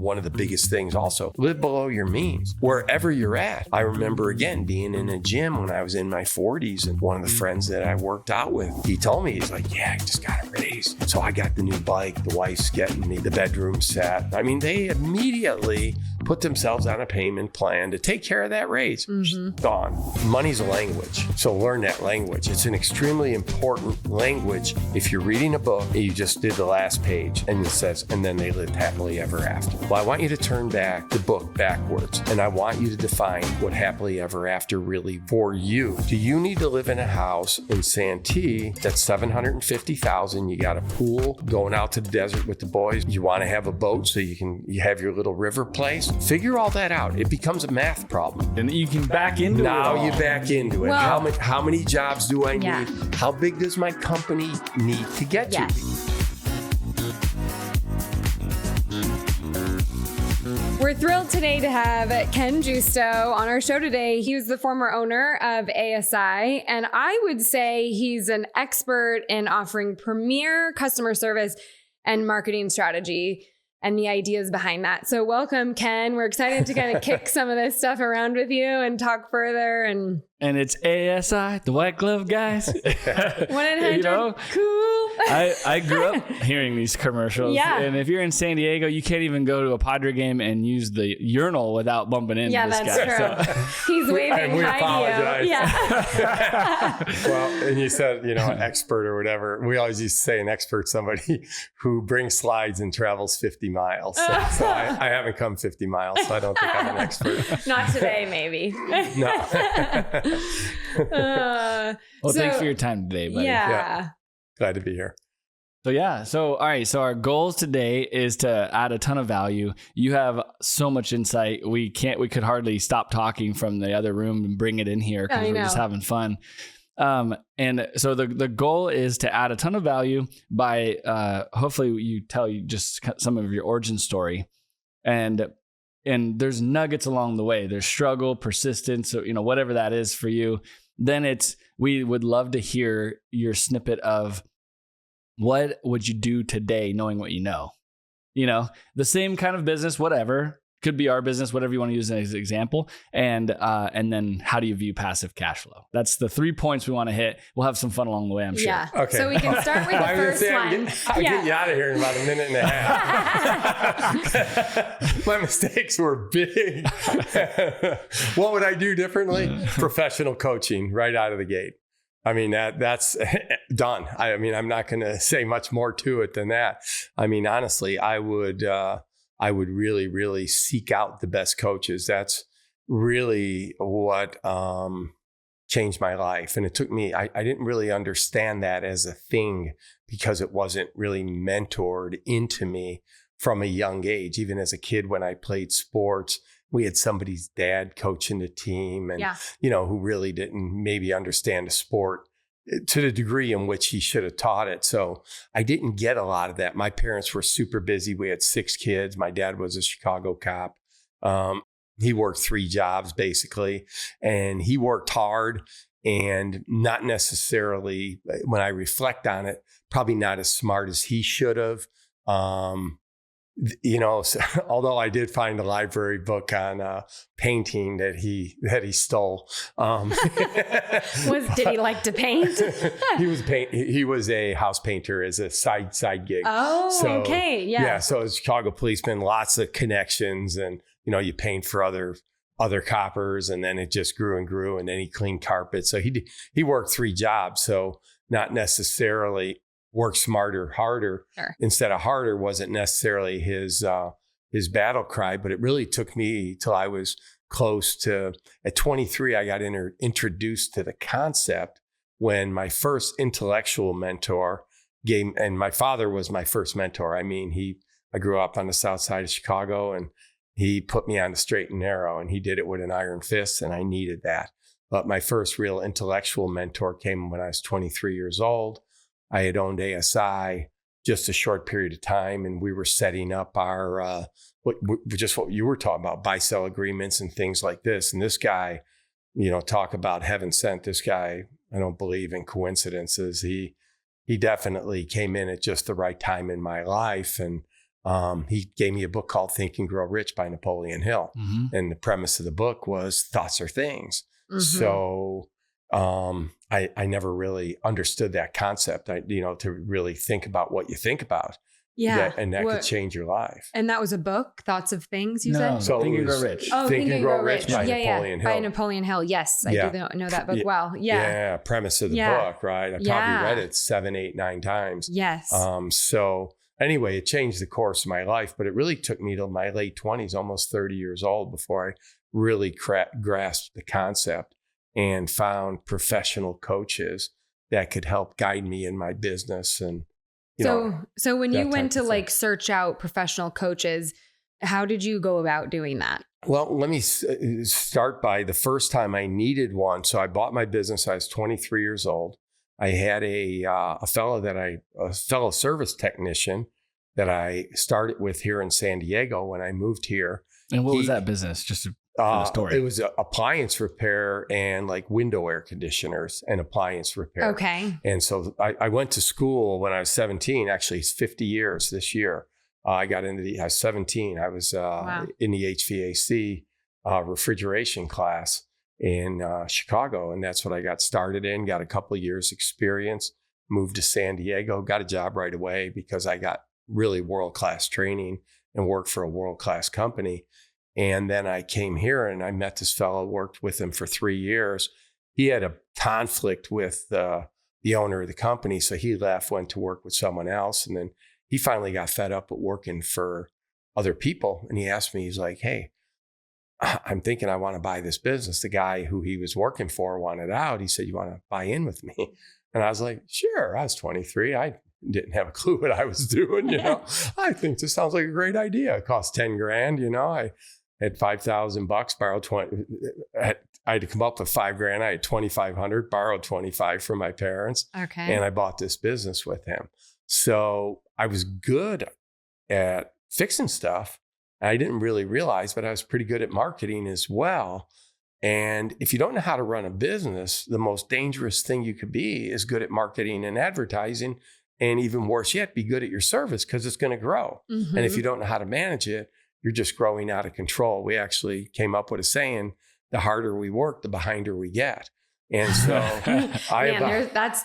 one of the biggest things also, live below your means, wherever you're at. I remember, again, being in a gym when I was in my 40s, and one of the friends that I worked out with, he told me, he's like, yeah, I just got a raise. So I got the new bike, the wife's getting me the bedroom set. I mean, they immediately put themselves on a payment plan to take care of that raise. Gone. Money's a language. So learn that language. It's an extremely important language. If you're reading a book and you just did the last page and it says, and then they lived happily ever after. Well, I want you to turn back the book backwards, and I want you to define what happily ever after really for you. Do you need to live in a house in Santee that's $750,000? You got a pool, going out to the desert with the boys. You want to have a boat so you have your little river place. Figure all that out. It becomes a math problem. And you can back into it. Now you back into it. Well, how many jobs do I need? How big does my company need to get to? We're thrilled today to have Ken Justo on our show today. He was the former owner of ASI, and I would say he's an expert in offering premier customer service and marketing strategy and the ideas behind that. So welcome, Ken. We're excited to kind of kick some of this stuff around with you and talk further. And it's ASI, the white glove guys. 1-800, you know, cool. I grew up hearing these commercials. Yeah. And if you're in San Diego, you can't even go to a Padre game and use the urinal without bumping into this guy. Yeah, that's true. He's waving we hi apologize. to you. Yeah. Well, and you said, an expert or whatever. We always used to say an expert, somebody who brings slides and travels 50 miles. So I haven't come 50 miles, so I don't think I'm an expert. Not today, maybe. No. Well, thanks for your time today, buddy. Yeah. Glad to be here. So all right. So our goals today is to add a ton of value. You have so much insight. We could hardly stop talking from the other room and bring it in here because we're just having fun. And so the goal is to add a ton of value by hopefully you tell just some of your origin story, and there's nuggets along the way. There's struggle, persistence, so whatever that is for you. Then we would love to hear your snippet of what would you do today knowing what you know. The same kind of business, whatever. Could be our business, whatever you want to use as an example. And then how do you view passive cash flow? That's the 3 points we want to hit. We'll have some fun along the way, I'm sure. Yeah. Okay. So we can start with the first one. I'll get you out of here in about a minute and a half. My mistakes were big. What would I do differently? Professional coaching right out of the gate. I mean, that's done. I'm not going to say much more to it than that. Honestly, I would really, really seek out the best coaches. That's really what changed my life. And it took me, I didn't really understand that as a thing because it wasn't really mentored into me from a young age. Even as a kid, when I played sports, we had somebody's dad coaching the team and, who really didn't maybe understand the sport to the degree in which he should have taught it. So I didn't get a lot of that. My parents were super busy. We had 6 kids. My dad was a Chicago cop. He worked 3 jobs basically, and he worked hard and not necessarily, when I reflect on it, probably not as smart as he should have. Although I did find a library book on painting that he stole. Did he like to paint? He was a house painter as a side gig. Oh, so, okay, yeah. Yeah, so as a Chicago policeman, lots of connections, and you paint for other coppers, and then it just grew and grew, and then he cleaned carpets. So he worked 3 jobs, so not necessarily work smarter, harder. Sure. Instead of harder wasn't necessarily his battle cry, but it really took me till I was close to, at 23, I got introduced to the concept when my first intellectual mentor and my father was my first mentor. I grew up on the south side of Chicago, and he put me on the straight and narrow, and he did it with an iron fist, and I needed that. But my first real intellectual mentor came when I was 23 years old. I had owned ASI just a short period of time, and we were setting up our, what you were talking about, buy-sell agreements and things like this. And this guy, talk about heaven sent. This guy, I don't believe in coincidences. He definitely came in at just the right time in my life. And he gave me a book called Think and Grow Rich by Napoleon Hill. And the premise of the book was thoughts are things. So I never really understood that concept, to really think about what you think about. Yeah. And that could change your life. And that was a book, Thoughts of Things, you said? So Think and Grow Rich. Oh, Think and Grow Rich by Napoleon Hill. By Napoleon Hill. Yes. I do know that book well. Yeah. Premise of the book, right? I probably read it 7, 8, 9 times. Yes. So anyway, it changed the course of my life, but it really took me to my late 20s, almost 30 years old, before I really grasped the concept and found professional coaches that could help guide me in my business. And so when you went to search out professional coaches, how did you go about doing that? Well, let me start by the first time I needed one. So I bought my business. I was 23 years old. I had a fellow service technician that I started with here in San Diego when I moved here. And what was that business? Just a story. It was appliance repair and window air conditioners and appliance repair. Okay. And so I went to school when I was 17. Actually, it's 50 years this year. I got into I was 17. I was in the HVAC refrigeration class in Chicago. And that's what I got started in, got a couple of years experience, moved to San Diego, got a job right away because I got really world-class training and worked for a world-class company. And then I came here and I met this fellow, worked with him for 3 years. He had a conflict with the owner of the company. So he left, went to work with someone else. And then he finally got fed up with working for other people. And he asked me, he's like, hey, I'm thinking I want to buy this business. The guy who he was working for wanted out. He said, you want to buy in with me? And I was like, sure. I was 23. I didn't have a clue what I was doing. I think this sounds like a great idea. It cost 10 grand. I had $5,000, borrowed 20. I had to come up with $5,000. I had 2,500, borrowed 25 from my parents. Okay. And I bought this business with him. So I was good at fixing stuff. I didn't really realize, but I was pretty good at marketing as well. And if you don't know how to run a business, the most dangerous thing you could be is good at marketing and advertising. And even worse yet, be good at your service because it's going to grow. And if you don't know how to manage it, you're just growing out of control. We actually came up with a saying, the harder we work, the behinder we get. And so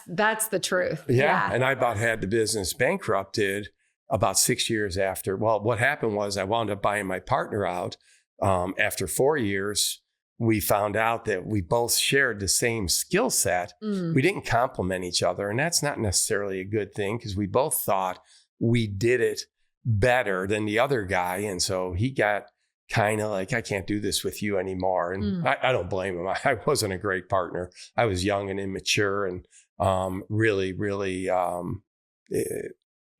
that's the truth. Yeah. And I about had the business bankrupted about 6 years after. Well, what happened was I wound up buying my partner out. After 4 years, we found out that we both shared the same skill set. We didn't complement each other. And that's not necessarily a good thing because we both thought we did it better than the other guy. And so he got kind of like, I can't do this with you anymore. And I don't blame him. I wasn't a great partner. I was young and immature and really,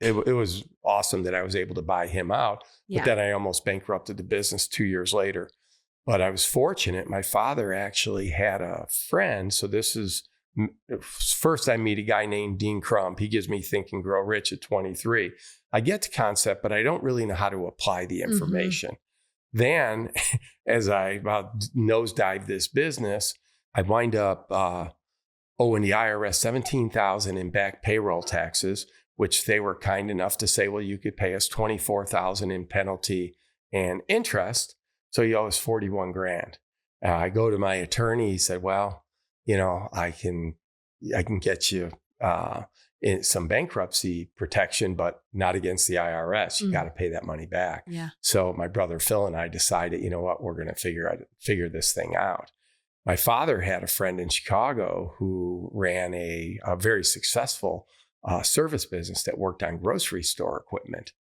it was awesome that I was able to buy him out. But then I almost bankrupted the business 2 years later. But I was fortunate. My father actually had a friend. So this is first I meet a guy named Dean Crump. He gives me Think and Grow Rich at 23. I get the concept, but I don't really know how to apply the information. Then as I about nosedive this business, I wind up owing the IRS $17,000 in back payroll taxes, which they were kind enough to say, well, you could pay us $24,000 in penalty and interest. So you owe us 41 grand. I go to my attorney. He said, well, I can get you in some bankruptcy protection, but not against the IRS. You got to pay that money back. Yeah. So my brother Phil and I decided, you know what, we're going to figure this thing out. My father had a friend in Chicago who ran a very successful service business that worked on grocery store equipment.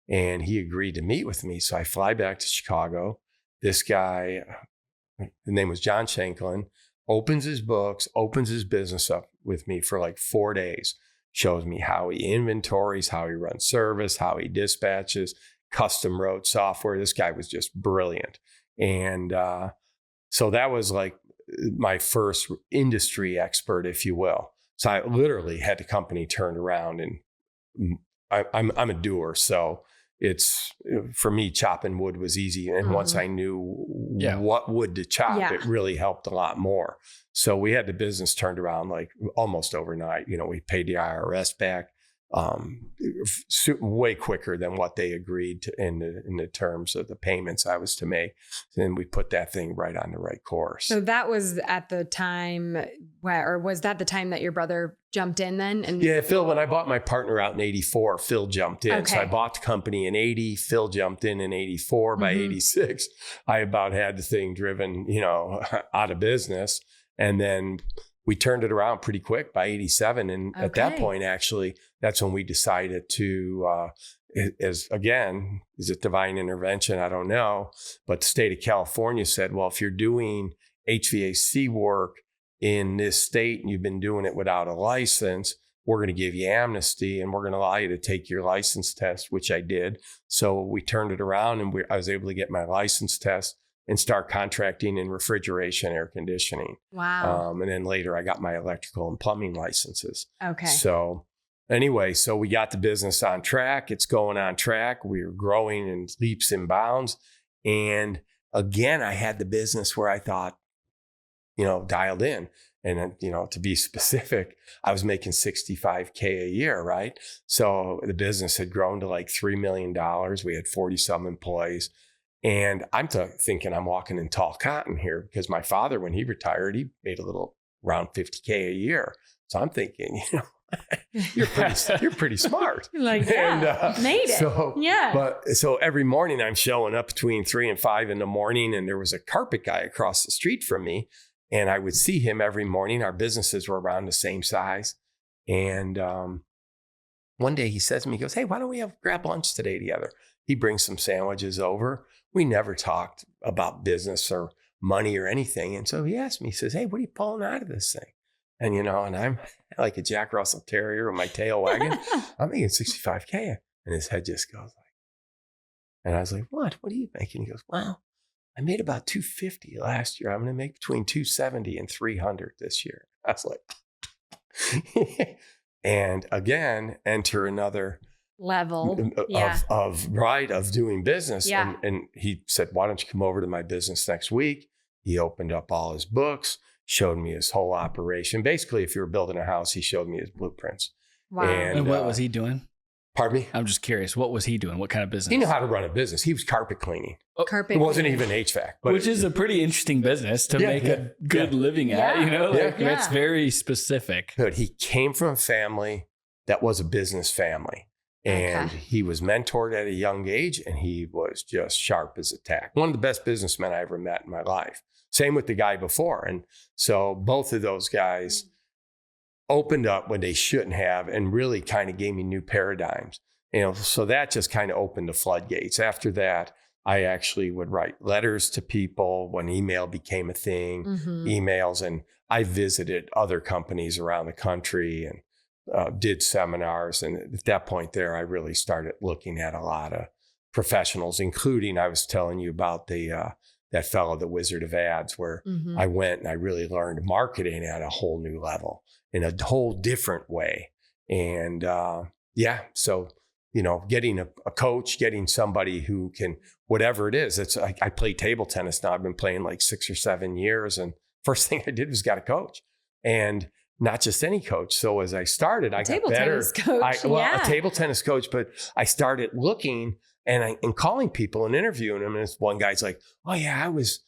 And he agreed to meet with me. So I fly back to Chicago. This guy, the name was John Shanklin, opens his books, opens his business up with me for like 4 days, shows me how he inventories, how he runs service, how he dispatches, custom wrote software. This guy was just brilliant. And so that was like my first industry expert, if you will. So I literally had the company turned around, and I'm a doer. So it's, for me, chopping wood was easy. And once I knew what wood to chop, it really helped a lot more. So we had the business turned around like almost overnight. We paid the IRS back way quicker than what they agreed to in the terms of the payments I was to make. Then we put that thing right on the right course. So that was at the time or was that the time that your brother jumped in then? And yeah, Phil, when I bought my partner out in 84, Phil jumped in. Okay. So I bought the company in 80, Phil jumped in 84. By 86, I about had the thing driven, out of business. And then we turned it around pretty quick by 87. And at that point, actually, that's when we decided to, is it divine intervention? I don't know. But the state of California said, well, if you're doing HVAC work in this state and you've been doing it without a license, we're going to give you amnesty and we're going to allow you to take your license test, which I did. So we turned it around and I was able to get my license test and start contracting in refrigeration, air conditioning. Wow. And then later I got my electrical and plumbing licenses. Okay. So anyway, so we got the business on track. It's going on track. We were growing in leaps and bounds. And again, I had the business where I thought, dialed in. And, to be specific, I was making $65K a year, right? So the business had grown to like $3 million. We had 40 some employees. And I'm thinking I'm walking in tall cotton here because my father, when he retired, he made a little around $50K a year. So I'm thinking, you're pretty smart. Like, yeah, and, made it. So every morning I'm showing up between 3 and 5 in the morning, and there was a carpet guy across the street from me, and I would see him every morning. Our businesses were around the same size, and one day he says to me, he goes, "Hey, why don't we grab lunch today together?" He brings some sandwiches over. We never talked about business or money or anything. And so he asked me, he says, "Hey, what are you pulling out of this thing?" And, and I'm like a Jack Russell Terrier with my tail wagging. I'm making $65K. And his head just goes like, and I was like, what are you making? He goes, "Well, I made about $250 last year. I'm going to make between $270 and $300 this year." I was like, and again, enter another level of doing business. Yeah. And he said, "Why don't you come over to my business next week?" He opened up all his books, showed me his whole operation. Basically, if you were building a house, he showed me his blueprints. Wow. And what was he doing? Pardon me? I'm just curious. What was he doing? What kind of business? He knew how to run a business. He was carpet cleaning. Carpet. It wasn't even HVAC. But which is a pretty interesting business to make a good living at, That's very specific. But he came from a family that was a business family. And he was mentored at a young age, and he was just sharp as a tack. One of the best businessmen I ever met in my life. Same with the guy before. And so both of those guys opened up when they shouldn't have and really kind of gave me new paradigms. So that just kind of opened the floodgates. After that, I actually would write letters to people when email became a thing, emails. And I visited other companies around the country and did seminars. And at that point there, I really started looking at a lot of professionals, including, I was telling you about that fellow, the Wizard of Ads, where I went and I really learned marketing at a whole new level in a whole different way. And so, getting a coach, getting somebody who can, whatever it is, I play table tennis now. I've been playing like 6 or 7 years. And first thing I did was got a coach, and not just any coach. So as I started, I got better. A table tennis coach, but I started looking and calling people and interviewing them. And this one guy's like, "Oh yeah, I was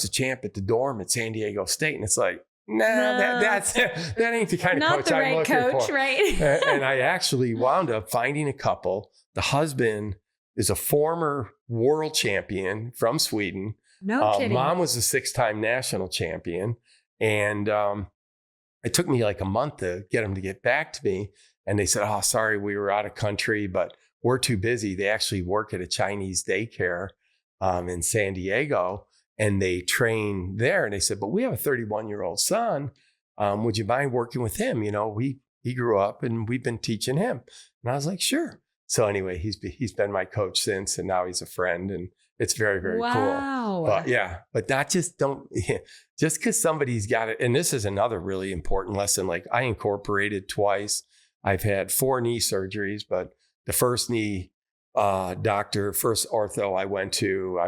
a champ at the dorm at San Diego State." And it's like, that ain't the kind of coach I'm looking for. Right? And I actually wound up finding a couple. The husband is a former world champion from Sweden. No kidding. Mom was a 6-time national champion. And it took me like a month to get them to get back to me. And they said, "Oh, sorry, we were out of country, but we're too busy." They actually work at a Chinese daycare in San Diego, and they train there. And they said, "But we have a 31-year-old son. Would you mind working with him? He grew up and we've been teaching him." And I was like, "Sure." So anyway, he's been my coach since, and now he's a friend, and it's very, very cool. But not just just because somebody's got it. And this is another really important lesson. Like, I incorporated twice. I've had 4 knee surgeries, but the first knee first ortho I went to,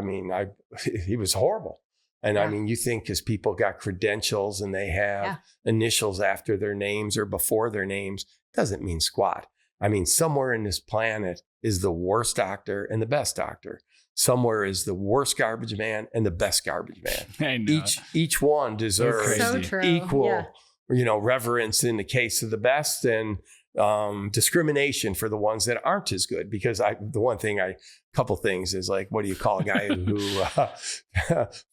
he was horrible. And you think because people got credentials and they have initials after their names or before their names, doesn't mean squat. I mean, somewhere in this planet is the worst doctor and the best doctor. Somewhere is the worst garbage man and the best garbage man. I know. Each one deserves So true. equal, reverence in the case of the best, and discrimination for the ones that aren't as good. Because couple things is like, what do you call a guy who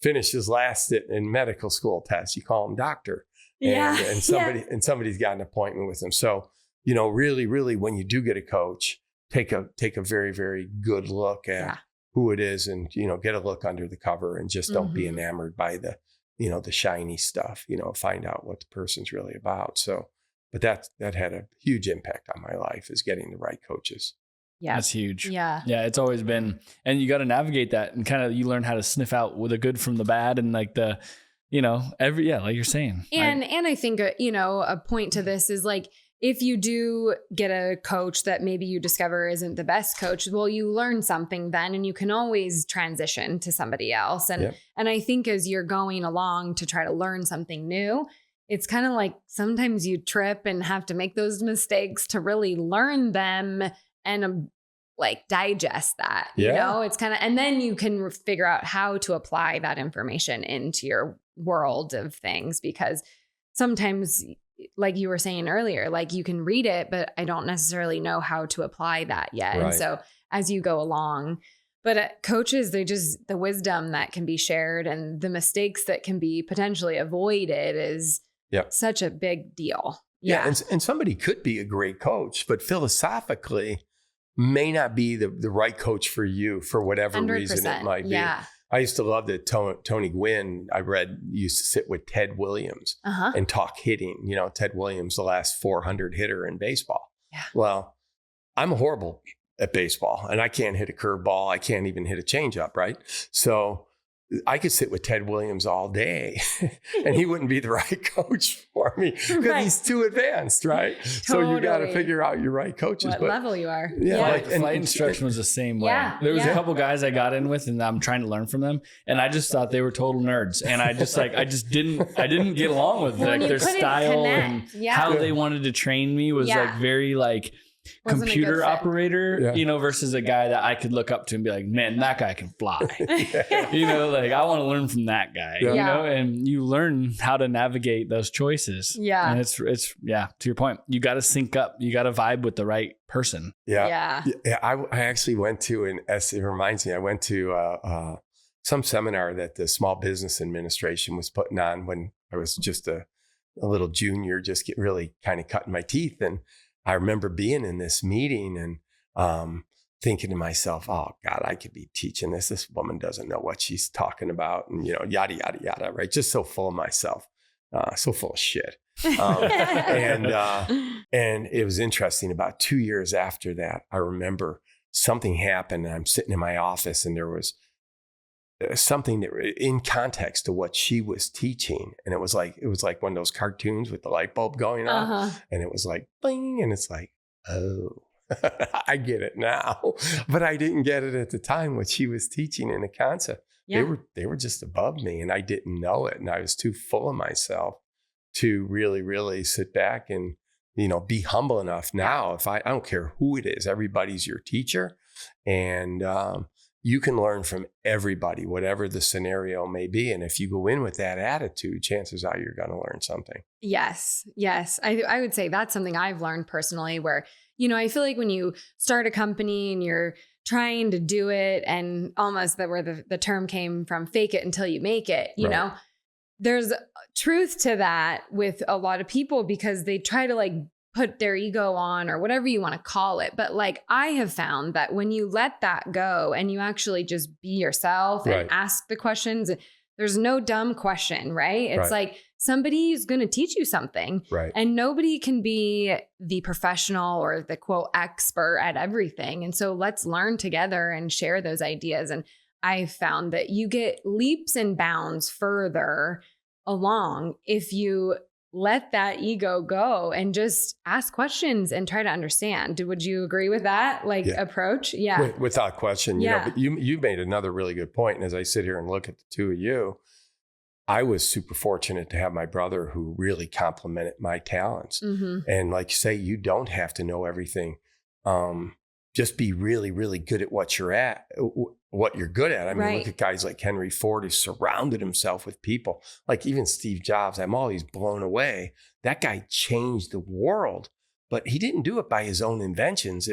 finishes last in medical school tests? You call him doctor. And somebody's got an appointment with him. So, really, really, when you do get a coach, take a very, very good look at who it is, and, get a look under the cover, and just don't be enamored by the shiny stuff, find out what the person's really about. So, but that had a huge impact on my life, is getting the right coaches. Yeah. That's huge. Yeah. Yeah. It's always been, and you got to navigate that, and kind of, you learn how to sniff out the good from the bad, and like like you're saying. And I think, a point to this is like, if you do get a coach that maybe you discover isn't the best coach, well, you learn something then, and you can always transition to somebody else. And I think as you're going along to try to learn something new, it's kind of like sometimes you trip and have to make those mistakes to really learn them and digest that. It's kind of, and then you can figure out how to apply that information into your world of things, because sometimes, like you were saying earlier, like you can read it, but I don't necessarily know how to apply that yet. Right. And so as you go along, but coaches, the wisdom that can be shared and the mistakes that can be potentially avoided is such a big deal. Yeah. And somebody could be a great coach, but philosophically may not be the right coach for you for whatever 100%. Reason it might be. Yeah. I used to love that Tony Gwynn, I read, used to sit with Ted Williams and talk hitting. Ted Williams, the last 400 hitter in baseball. Yeah. Well, I'm horrible at baseball, and I can't hit a curveball. I can't even hit a changeup, right? So I could sit with Ted Williams all day and he wouldn't be the right coach for me because he's too advanced, right? Totally. So you got to figure out your right coaches. What level you are. Yeah. Flight instruction was the same way. Yeah. There was a couple guys I got in with, and I'm trying to learn from them, and I just thought they were total nerds. And I didn't get along with their style and how they wanted to train me was very computer operator, versus a guy that I could look up to and be like, man, that guy can fly. I want to learn from that guy, and you learn how to navigate those choices. Yeah. And it's to your point, you got to sync up, you got to vibe with the right person. Yeah. I actually went to it reminds me, I went to some seminar that the Small Business Administration was putting on when I was just a little junior, just really kind of cutting my teeth. And I remember being in this meeting and thinking to myself, oh God, I could be teaching this. This woman doesn't know what she's talking about, and yada, yada, yada, right? Just so full of myself, so full of shit. And it was interesting. About 2 years after that, I remember something happened, and I'm sitting in my office, and there was something that in context to what she was teaching. And it was like one of those cartoons with the light bulb going on. And it was like, bling. And it's like, oh, I get it now. But I didn't get it at the time, what she was teaching in the concept. Yeah. They were just above me, and I didn't know it. And I was too full of myself to really, really sit back and, be humble enough now. If I don't care who it is, everybody's your teacher. And, you can learn from everybody, whatever the scenario may be. And if you go in with that attitude, chances are you're going to learn something. Yes. I would say that's something I've learned personally where, I feel like when you start a company and you're trying to do it, and almost where the term came from, fake it until you make it, there's truth to that with a lot of people, because they try to put their ego on, or whatever you want to call it. But I have found that when you let that go and you actually just be yourself and ask the questions, there's no dumb question, right? It's like somebody's going to teach you something, and nobody can be the professional or the quote expert at everything. And so let's learn together and share those ideas. And I found that you get leaps and bounds further along if you let that ego go and just ask questions and try to understand. Would you agree with that approach? Yeah. Without question. But you made another really good point. And as I sit here and look at the two of you, I was super fortunate to have my brother who really complemented my talents. Mm-hmm. And like you say, you don't have to know everything. just be really, really good at what you're good at. I mean, look at guys like Henry Ford, who surrounded himself with people like even Steve Jobs. I'm always blown away. That guy changed the world, but he didn't do it by his own inventions.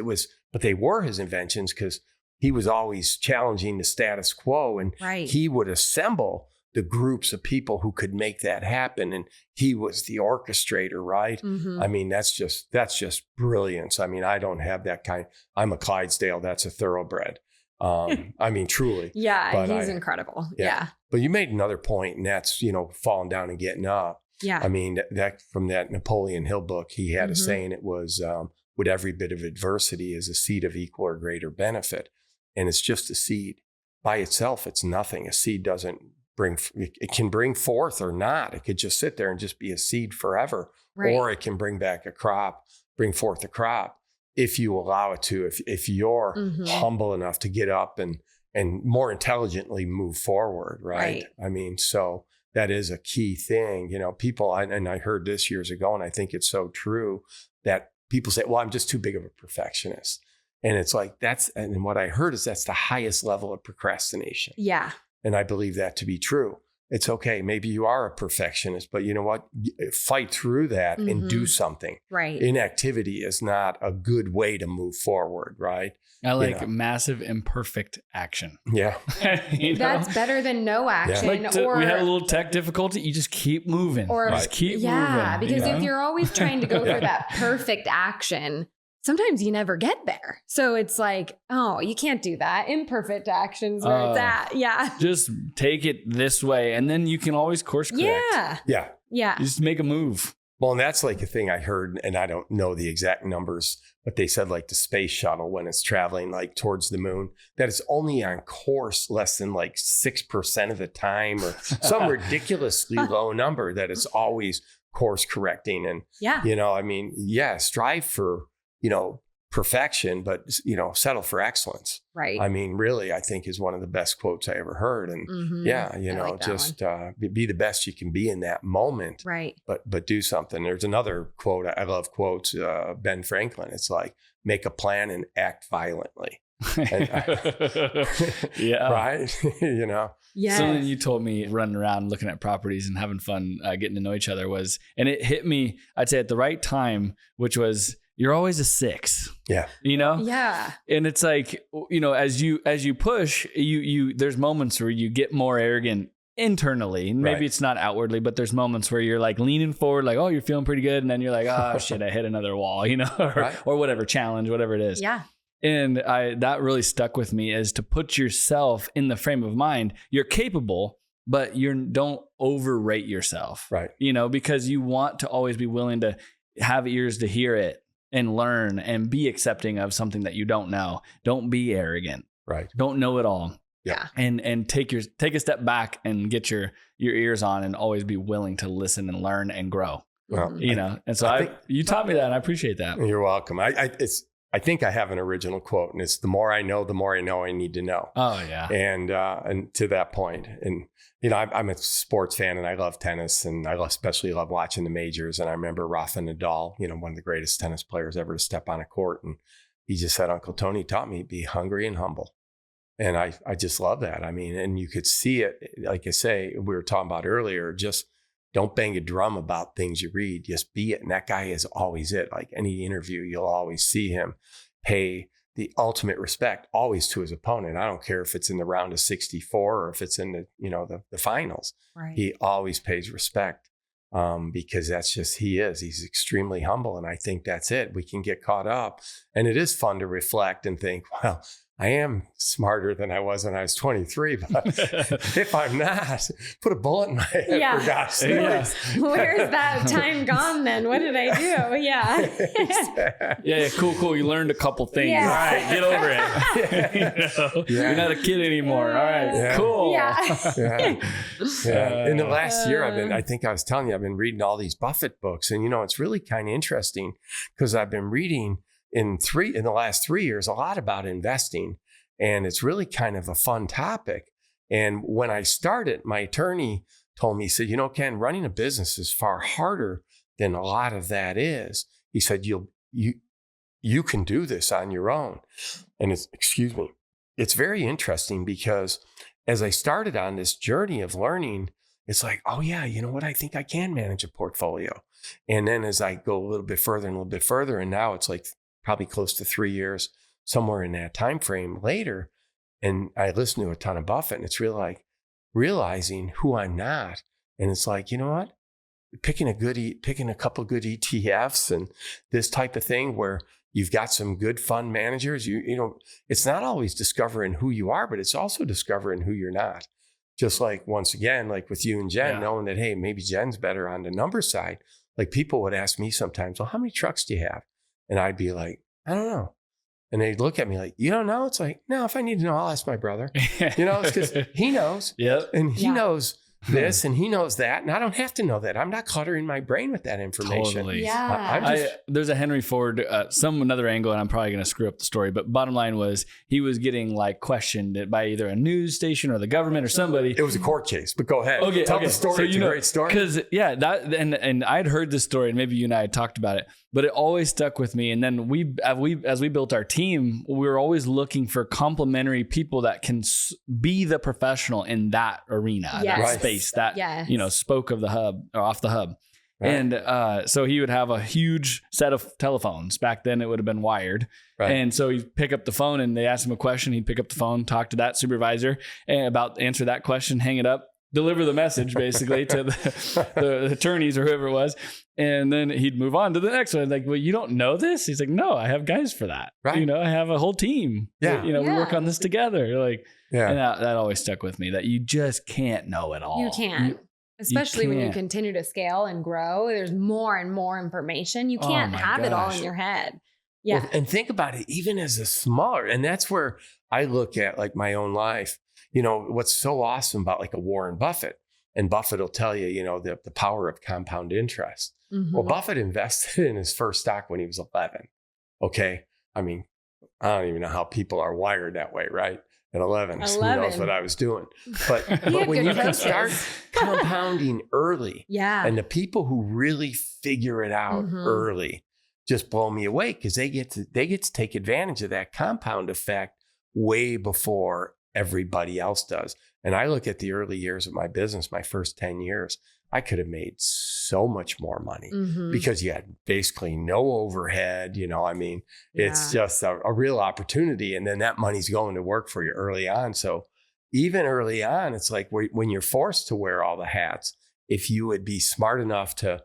But they were his inventions because he was always challenging the status quo, and he would assemble the groups of people who could make that happen. And he was the orchestrator, right? Mm-hmm. I mean, that's just brilliance. I mean, I don't have that kind. I'm a Clydesdale. That's a thoroughbred. I mean, truly. Yeah, but he's incredible. Yeah. But you made another point, and that's, falling down and getting up. Yeah. I mean, that from that Napoleon Hill book, he had a saying. It was, with every bit of adversity is a seed of equal or greater benefit. And it's just a seed. By itself, it's nothing. A seed doesn't it can bring forth or not. It could just sit there and just be a seed forever. Right. Or it can bring forth a crop if you allow it to, if you're humble enough to get up and more intelligently move forward, right? I mean, so that is a key thing. People, and I heard this years ago, and I think it's so true, that people say, well, I'm just too big of a perfectionist. And it's like, and what I heard is that's the highest level of procrastination. Yeah. And I believe that to be true. It's okay. Maybe you are a perfectionist, but you know what? Fight through that and do something. Right. Inactivity is not a good way to move forward, right? I like massive imperfect action. Yeah. That's better than no action. we had a little tech difficulty. You just keep moving. Or just keep moving. Yeah, because if you're always trying to go for that perfect action, sometimes you never get there. So it's like, oh, you can't do that. Imperfect actions where it's at. Yeah. Just take it this way. And then you can always course correct. Yeah. Yeah. Yeah. You just make a move. Well, and that's like a thing I heard, and I don't know the exact numbers, but they said like the space shuttle, when it's traveling like towards the moon, that it's only on course less than like 6% of the time, or some ridiculously low number, that it's always course correcting. And, strive for, perfection, but, settle for excellence. Right. I mean, really, I think is one of the best quotes I ever heard. And be the best you can be in that moment. Right. But do something. There's another quote. I love quotes. Ben Franklin. It's like, make a plan and act violently. Yeah. Right. Yeah. Something you told me running around looking at properties and having fun, getting to know each other and it hit me, I'd say at the right time, which was, you're always a 6. Yeah. Yeah. And it's like, as you push, there's moments where you get more arrogant internally. Maybe it's not outwardly, but there's moments where you're like leaning forward, like, oh, you're feeling pretty good. And then you're like, oh shit, I hit another wall, or whatever challenge, whatever it is. Yeah. And that really stuck with me, is to put yourself in the frame of mind. You're capable, but don't overrate yourself. Right. Because you want to always be willing to have ears to hear it and learn and be accepting of something that you don't know. Don't be arrogant. Right. Don't know it all. Yeah. And take a step back and get your ears on, and always be willing to listen and learn and grow. Well, and so you taught me that, and I appreciate that. You're welcome. I think I have an original quote, and it's, the more I know I need to know. Oh yeah. And to that point, and I'm a sports fan, and I love tennis, and I especially love watching the majors. And I remember Rafa Nadal, one of the greatest tennis players ever to step on a court, and he just said, Uncle Tony taught me to be hungry and humble. And I just love that. I mean, and you could see it, like I say, we were talking about earlier, just don't bang a drum about things you read, just be it. And that guy is always it. Like any interview, you'll always see him pay the ultimate respect always to his opponent. I don't care if it's in the round of 64 or if it's in the finals. Right. He always pays respect because that's just, he's extremely humble. And I think that's it. We can get caught up, and it is fun to reflect and think, well, I am smarter than I was when I was 23, but if I'm not, put a bullet in my head, for God's sake. Yeah. Where's that time gone then? What did I do? Yeah. Exactly. Yeah, cool. You learned a couple things. Yeah. All right, get over it. You're not a kid anymore. All right, cool. Yeah. In the last year, I think I was telling you, I've been reading all these Buffett books, and it's really kind of interesting because I've been reading in the last 3 years, a lot about investing. And it's really kind of a fun topic. And when I started, my attorney told me, he said, Ken, running a business is far harder than a lot of that is. He said, you can do this on your own. And it's very interesting because as I started on this journey of learning, it's like, oh yeah, you know what? I think I can manage a portfolio. And then as I go a little bit further and a little bit further, and now it's like probably close to 3 years, somewhere in that time frame later, and I listen to a ton of Buffett, and it's really like realizing who I'm not. And it's like, you know what? Picking a couple good ETFs and this type of thing where you've got some good fund managers. You know, it's not always discovering who you are, but it's also discovering who you're not. Just like, once again, like with you and Jen, knowing that, hey, maybe Jen's better on the number side. Like people would ask me sometimes, well, how many trucks do you have? And I'd be like, I don't know. And they'd look at me like, you don't know? It's like, no, if I need to know, I'll ask my brother. You know, it's because he knows. Yep. And he knows this and he knows that. And I don't have to know that. I'm not cluttering my brain with that information. Totally. Yeah. There's a Henry Ford, another angle, and I'm probably going to screw up the story, but bottom line was he was getting like questioned by either a news station or the government or somebody. It was a court case, but go ahead. Tell the story. So, it's a great story. Because and I'd heard this story and maybe you and I had talked about it, but it always stuck with me. And then as we built our team, we were always looking for complementary people that can be the professional in that arena, that space, that, spoke of the hub or off the hub. Right. And so he would have a huge set of telephones. Back then it would have been wired. Right. And so he'd pick up the phone and they asked him a question. He'd pick up the phone, talk to that supervisor and answer that question, hang it up, deliver the message basically to the attorneys or whoever it was. And then he'd move on to the next one. Like, well, you don't know this? He's like, no, I have guys for that. Right. You know, I have a whole team. Yeah. We work on this together. Like, and that always stuck with me, that you just can't know it all. You can't. Especially when you continue to scale and grow, there's more and more information. You can't have it all in your head. Yeah. Well, and think about it, even as a smaller, and that's where I look at like my own life. You know, what's so awesome about like a Warren Buffett, and Buffett will tell you, the power of compound interest. Mm-hmm. Well, Buffett invested in his first stock when he was 11. Okay. I mean, I don't even know how people are wired that way, right? At 11, who knows what I was doing. But when you can start compounding early, and the people who really figure it out early just blow me away, because they get to take advantage of that compound effect way before everybody else does. And I look at the early years of my business, my first 10 years, I could have made so much more money because you had basically no overhead. It's just a real opportunity. And then that money's going to work for you early on. So even early on, it's like when you're forced to wear all the hats, if you would be smart enough to,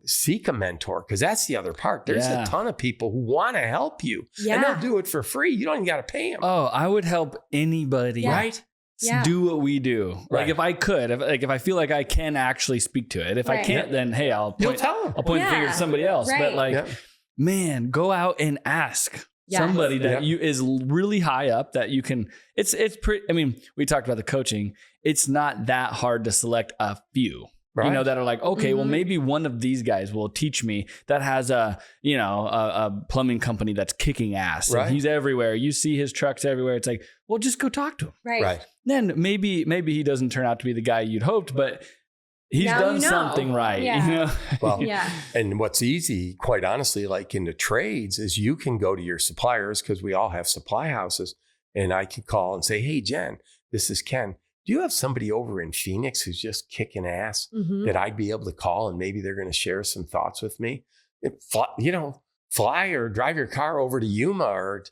seek a mentor, because that's the other part. There's a ton of people who want to help you and they'll do it for free. You don't even got to pay them. Oh, I would help anybody. Right. Do what we do. Like if I could, if I feel like I can actually speak to it. If I can't, then hey, I'll point the finger at somebody else. Right. But man, go out and ask somebody that is really high up that you can. It's pretty. I mean, we talked about the coaching. It's not that hard to select a few. Right. That are like, okay, well, maybe one of these guys will teach me, that has a plumbing company that's kicking ass. Right. And he's everywhere. You see his trucks everywhere. It's like, well, just go talk to him. Right. Then maybe he doesn't turn out to be the guy you'd hoped, but he's done something right. Yeah. Well, and what's easy, quite honestly, like in the trades, is you can go to your suppliers, because we all have supply houses, and I can call and say, hey, Jen, this is Ken. Do you have somebody over in Phoenix who's just kicking ass that I'd be able to call, and maybe they're going to share some thoughts with me? Fly or drive your car over to Yuma or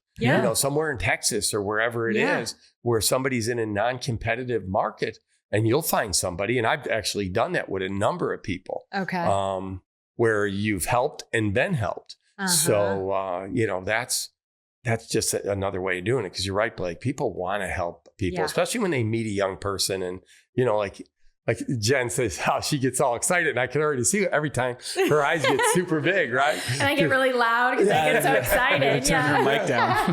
somewhere in Texas or wherever it is, where somebody's in a non-competitive market, and you'll find somebody. And I've actually done that with a number of people. Okay. Where you've helped and been helped. So that's just another way of doing it. Because you're right, Blake. People want to help people, especially when they meet a young person. And, like Jen says, how she gets all excited. And I can already see it every time her eyes get super big, right? And I get really loud because I get so excited. Turn her mic down.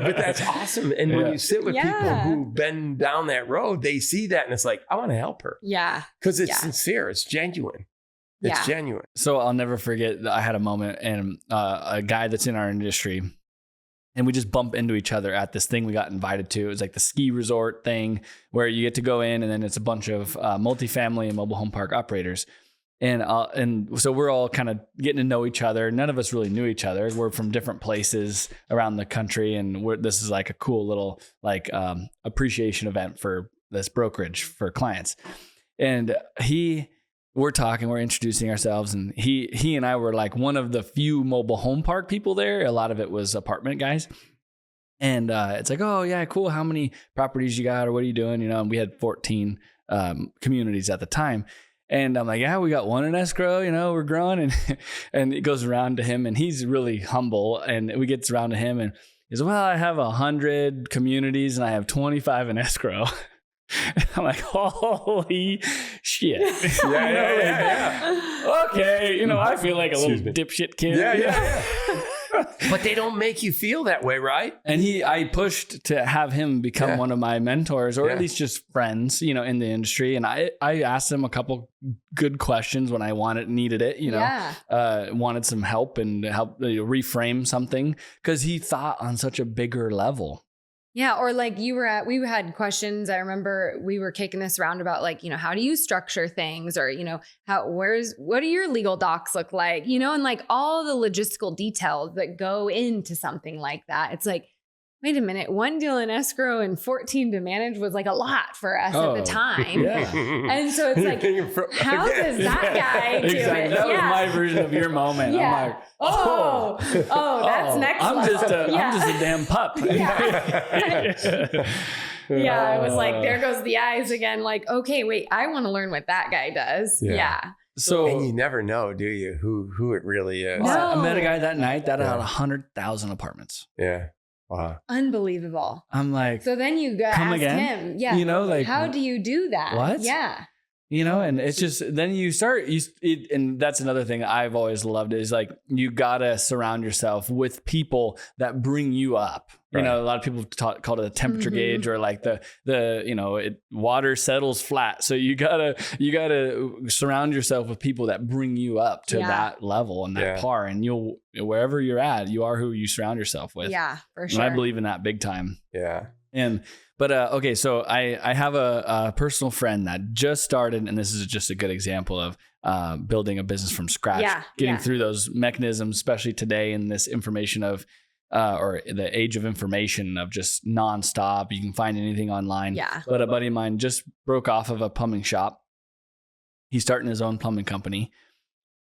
But that's awesome. And when you sit with people who've been down that road, they see that and it's like, I want to help her. Yeah. Because it's sincere. It's genuine. It's genuine. So I'll never forget that I had a moment, and a guy that's in our industry, and we just bump into each other at this thing we got invited to. It was like the ski resort thing where you get to go in, and then it's a bunch of multifamily and mobile home park operators. And so we're all kind of getting to know each other. None of us really knew each other. We're from different places around the country. And this is like a cool little appreciation event for this brokerage for clients. And we're talking, we're introducing ourselves. And he and I were like one of the few mobile home park people there. A lot of it was apartment guys. And it's like, oh yeah, cool. How many properties you got, or what are you doing? And we had 14 communities at the time. And I'm like, yeah, we got one in escrow, we're growing. And it goes around to him, and he's really humble. And we get around to him, and he's, well, I have 100 communities and I have 25 in escrow. I'm like, holy shit. Yeah. Okay. I feel like a little dipshit kid. Yeah. But they don't make you feel that way, right? And I pushed to have him become one of my mentors, or at least just friends, in the industry. And I asked him a couple good questions when I needed it, wanted some help and help reframe something, because he thought on such a bigger level. Yeah. Or like we had questions. I remember we were kicking this around about like, how do you structure things, or, what do your legal docs look like, and like all the logistical details that go into something like that. It's like, wait a minute, 1 deal in escrow and 14 to manage was like a lot for us at the time. Yeah. And so it's like, how does that guy do it? That was my version of your moment. Yeah. I'm like, that's next I'm level. I'm just a damn pup. Yeah, I was like, there goes the eyes again. Like, okay, wait, I want to learn what that guy does. Yeah. So, and you never know, do you, who it really is? No. I met a guy that night that had 100,000 apartments. Yeah. Wow. Unbelievable. I'm like, so then you go ask him. Yeah. like, how do you do that? What? Yeah. And it's just, then you start, and that's another thing I've always loved is like, you gotta surround yourself with people that bring you up. Right. A lot of people call it a temperature gauge, or like water settles flat. So you gotta surround yourself with people that bring you up to that level and that par, and wherever you're at, you are who you surround yourself with. Yeah, for sure. And I believe in that big time. Yeah. But okay, so I have a personal friend that just started, and this is just a good example of building a business from scratch, getting through those mechanisms, especially today in this information of, or the age of information of just nonstop. You can find anything online. Yeah. But a buddy of mine just broke off of a plumbing shop. He's starting his own plumbing company.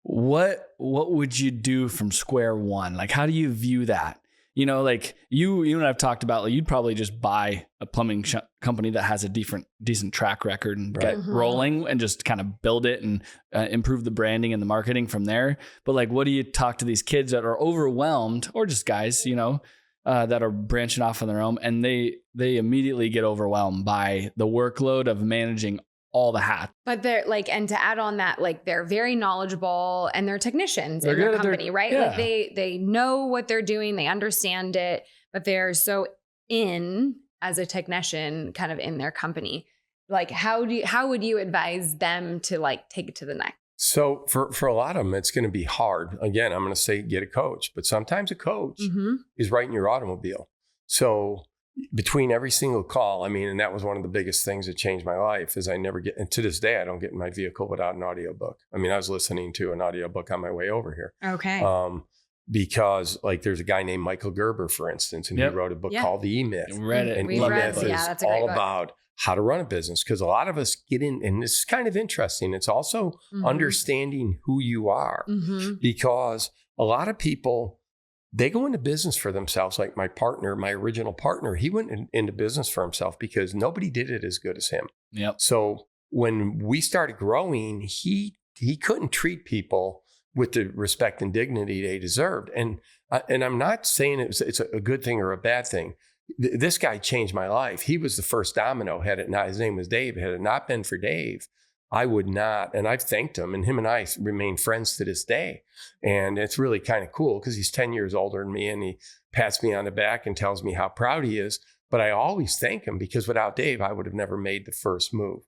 What would you do from square one? Like, how do you view that? Like you and I've talked about, like, you'd probably just buy a plumbing company that has a decent track record and get rolling and just kind of build it and improve the branding and the marketing from there. But like, what do you talk to these kids that are overwhelmed, or just guys, that are branching off on their own, and they immediately get overwhelmed by the workload of managing all the hats. But they're like, and to add on that, like, they're very knowledgeable and they're technicians in their company, right? Yeah. Like they know what they're doing, they understand it, but they're so in as a technician kind of in their company. Like, how would you advise them to like take it to the next? So for a lot of them, it's going to be hard. Again, I'm going to say get a coach, but sometimes a coach is right in your automobile. So between every single call, and that was one of the biggest things that changed my life, is and to this day, I don't get in my vehicle without an audiobook. I was listening to an audiobook on my way over here. Okay. Because like there's a guy named Michael Gerber, for instance, and he wrote a book called The E-Myth. Read it. And E-Myth is all about how to run a business, because a lot of us get in, and this is kind of interesting. It's also understanding who you are, because a lot of people, they go into business for themselves. Like my original partner, he went into business for himself because nobody did it as good as him. Yep. So when we started growing, he couldn't treat people with the respect and dignity they deserved. And I'm not saying it's a good thing or a bad thing. This guy changed my life. He was the first domino. Had it not, his name was Dave. Had it not been for Dave, I would not, and I've thanked him, and him and I remain friends to this day. And it's really kind of cool because he's 10 years older than me, and he pats me on the back and tells me how proud he is. But I always thank him, because without Dave, I would have never made the first move.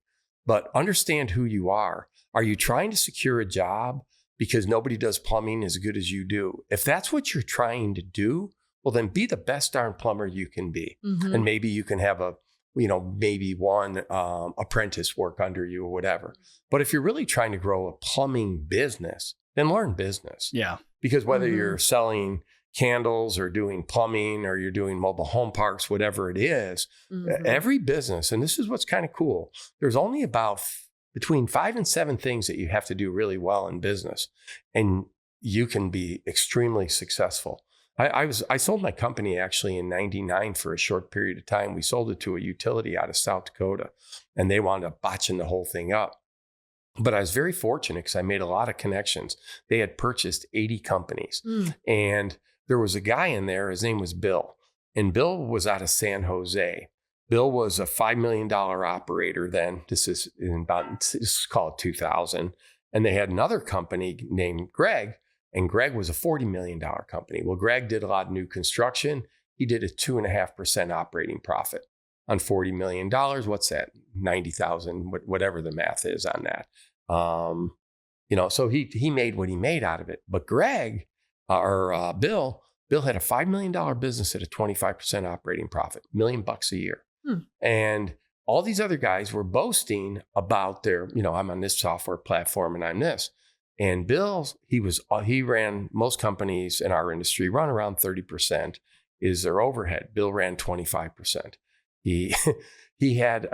But understand who you are. Are you trying to secure a job because nobody does plumbing as good as you do? If that's what you're trying to do, well, then be the best darn plumber you can be. And maybe you can have a maybe one apprentice work under you or whatever. But if you're really trying to grow a plumbing business, then learn business. Yeah. Because whether you're selling candles or doing plumbing or you're doing mobile home parks, whatever it is, every business, and this is what's kind of cool, there's only about between 5 and 7 things that you have to do really well in business, and you can be extremely successful. I sold my company actually in 99 for a short period of time. We sold it to a utility out of South Dakota, and they wound up botching the whole thing up. But I was very fortunate because I made a lot of connections. They had purchased 80 companies, and there was a guy in there. His name was Bill, and Bill was out of San Jose. Bill was a $5 million operator then. This is called 2000. And they had another company named Greg, and Greg was a $40 million company. Well, Greg did a lot of new construction. He did a 2.5% operating profit on $40 million. What's that? 90,000, whatever the math is on that. So he made what he made out of it. But Bill had a $5 million business at a 25% operating profit, $1 million a year. And all these other guys were boasting about their, I'm on this software platform and I'm this. And Bill, he ran most companies in our industry run around 30% is their overhead. Bill ran 25%. He had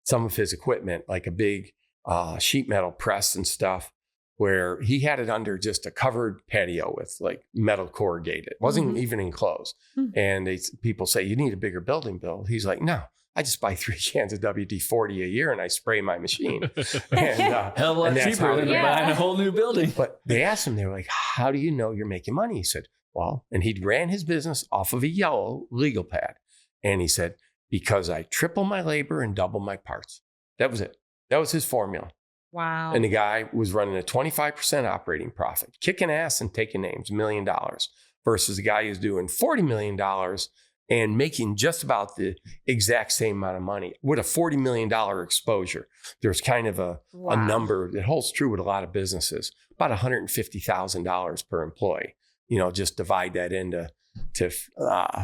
some of his equipment, like a big sheet metal press and stuff, where he had it under just a covered patio with like metal corrugated. It wasn't even enclosed. And people say, you need a bigger building, Bill. He's like, no, I just buy 3 cans of WD-40 a year and I spray my machine. And, hell of a lot cheaper than buying a whole new building. But they asked him, they were like, how do you know you're making money? He said, well, and he ran his business off of a yellow legal pad. And he said, because I triple my labor and double my parts. That was it. That was his formula. Wow. And the guy was running a 25% operating profit, kicking ass and taking names, $1 million, versus a guy who's doing $40 million and making just about the exact same amount of money with a $40 million exposure. There's kind of a number that holds true with a lot of businesses, about $150,000 per employee. Just divide that into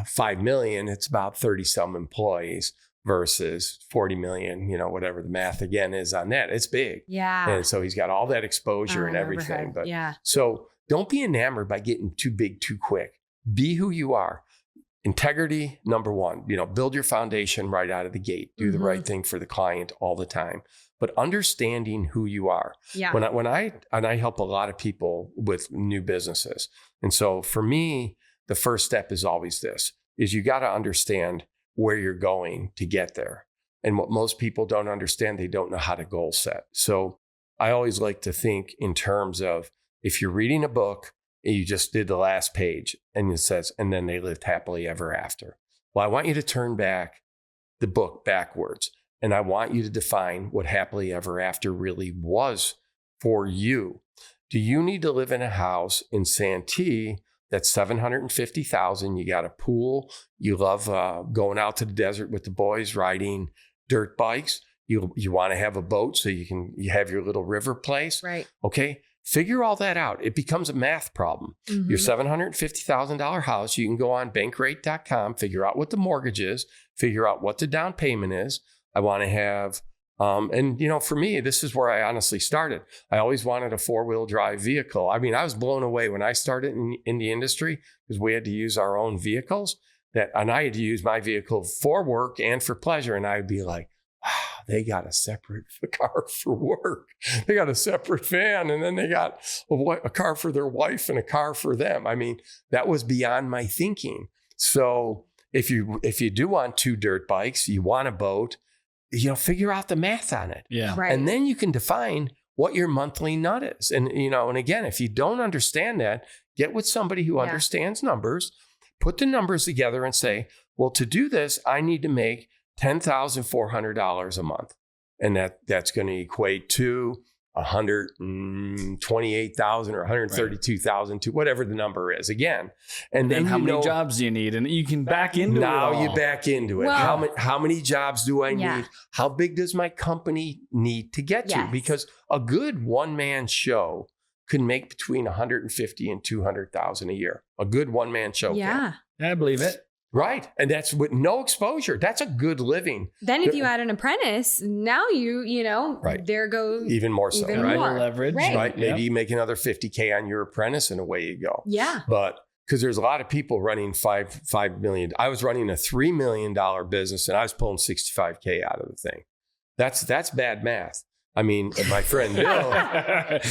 5 million, it's about 30 some employees versus 40 million, whatever the math again is on that. It's big. Yeah. And so he's got all that exposure and everything. But so don't be enamored by getting too big too quick. Be who you are. Integrity, number one, build your foundation right out of the gate. Do the right thing for the client all the time. But understanding who you are. Yeah. When I help a lot of people with new businesses. And so for me, the first step is always this, is you got to understand where you're going to get there. And what most people don't understand, they don't know how to goal set. So I always like to think in terms of, if you're reading a book and you just did the last page and it says, and then they lived happily ever after. Well, I want you to turn back the book backwards. And I want you to define what happily ever after really was for you. Do you need to live in a house in Santee that's $750,000? You got a pool. You love going out to the desert with the boys, riding dirt bikes. You want to have a boat so you have your little river place. Right. Okay. Figure all that out. It becomes a math problem. Your $750,000 house, you can go on bankrate.com, figure out what the mortgage is, figure out what the down payment is. I want to have, for me, this is where I honestly started. I always wanted a 4-wheel drive vehicle. I mean, I was blown away when I started in the industry because we had to use our own vehicles and I had to use my vehicle for work and for pleasure. And I'd be like, wow, they got a separate car for work. They got a separate van, and then they got a car for their wife and a car for them. I mean, that was beyond my thinking. So if you do want 2 dirt bikes, you want a boat, figure out the math on it. Yeah. Right. And then you can define what your monthly nut is. And, and again, if you don't understand that, get with somebody who understands numbers, put the numbers together and say, well, to do this, I need to make $10,400 a month. And that's going to equate to $128,000 or $132,000 to whatever the number is again. And then how many jobs do you need? And you can back into it. Now you back into it. Well, how many jobs do I need? How big does my company need to get to? Because a good one-man show can make between $150,000 and $200,000 a year. A good one-man show. Yeah. I believe it. Right. And that's with no exposure. That's a good living. Then if you add an apprentice, now you know, there goes even more so, even right? more. Leverage. Right. Maybe you make another $50K on your apprentice and away you go. Yeah. But because there's a lot of people running $5 million. I was running a $3 million business and I was pulling $65K out of the thing. That's bad math. I mean, my friend Bill, at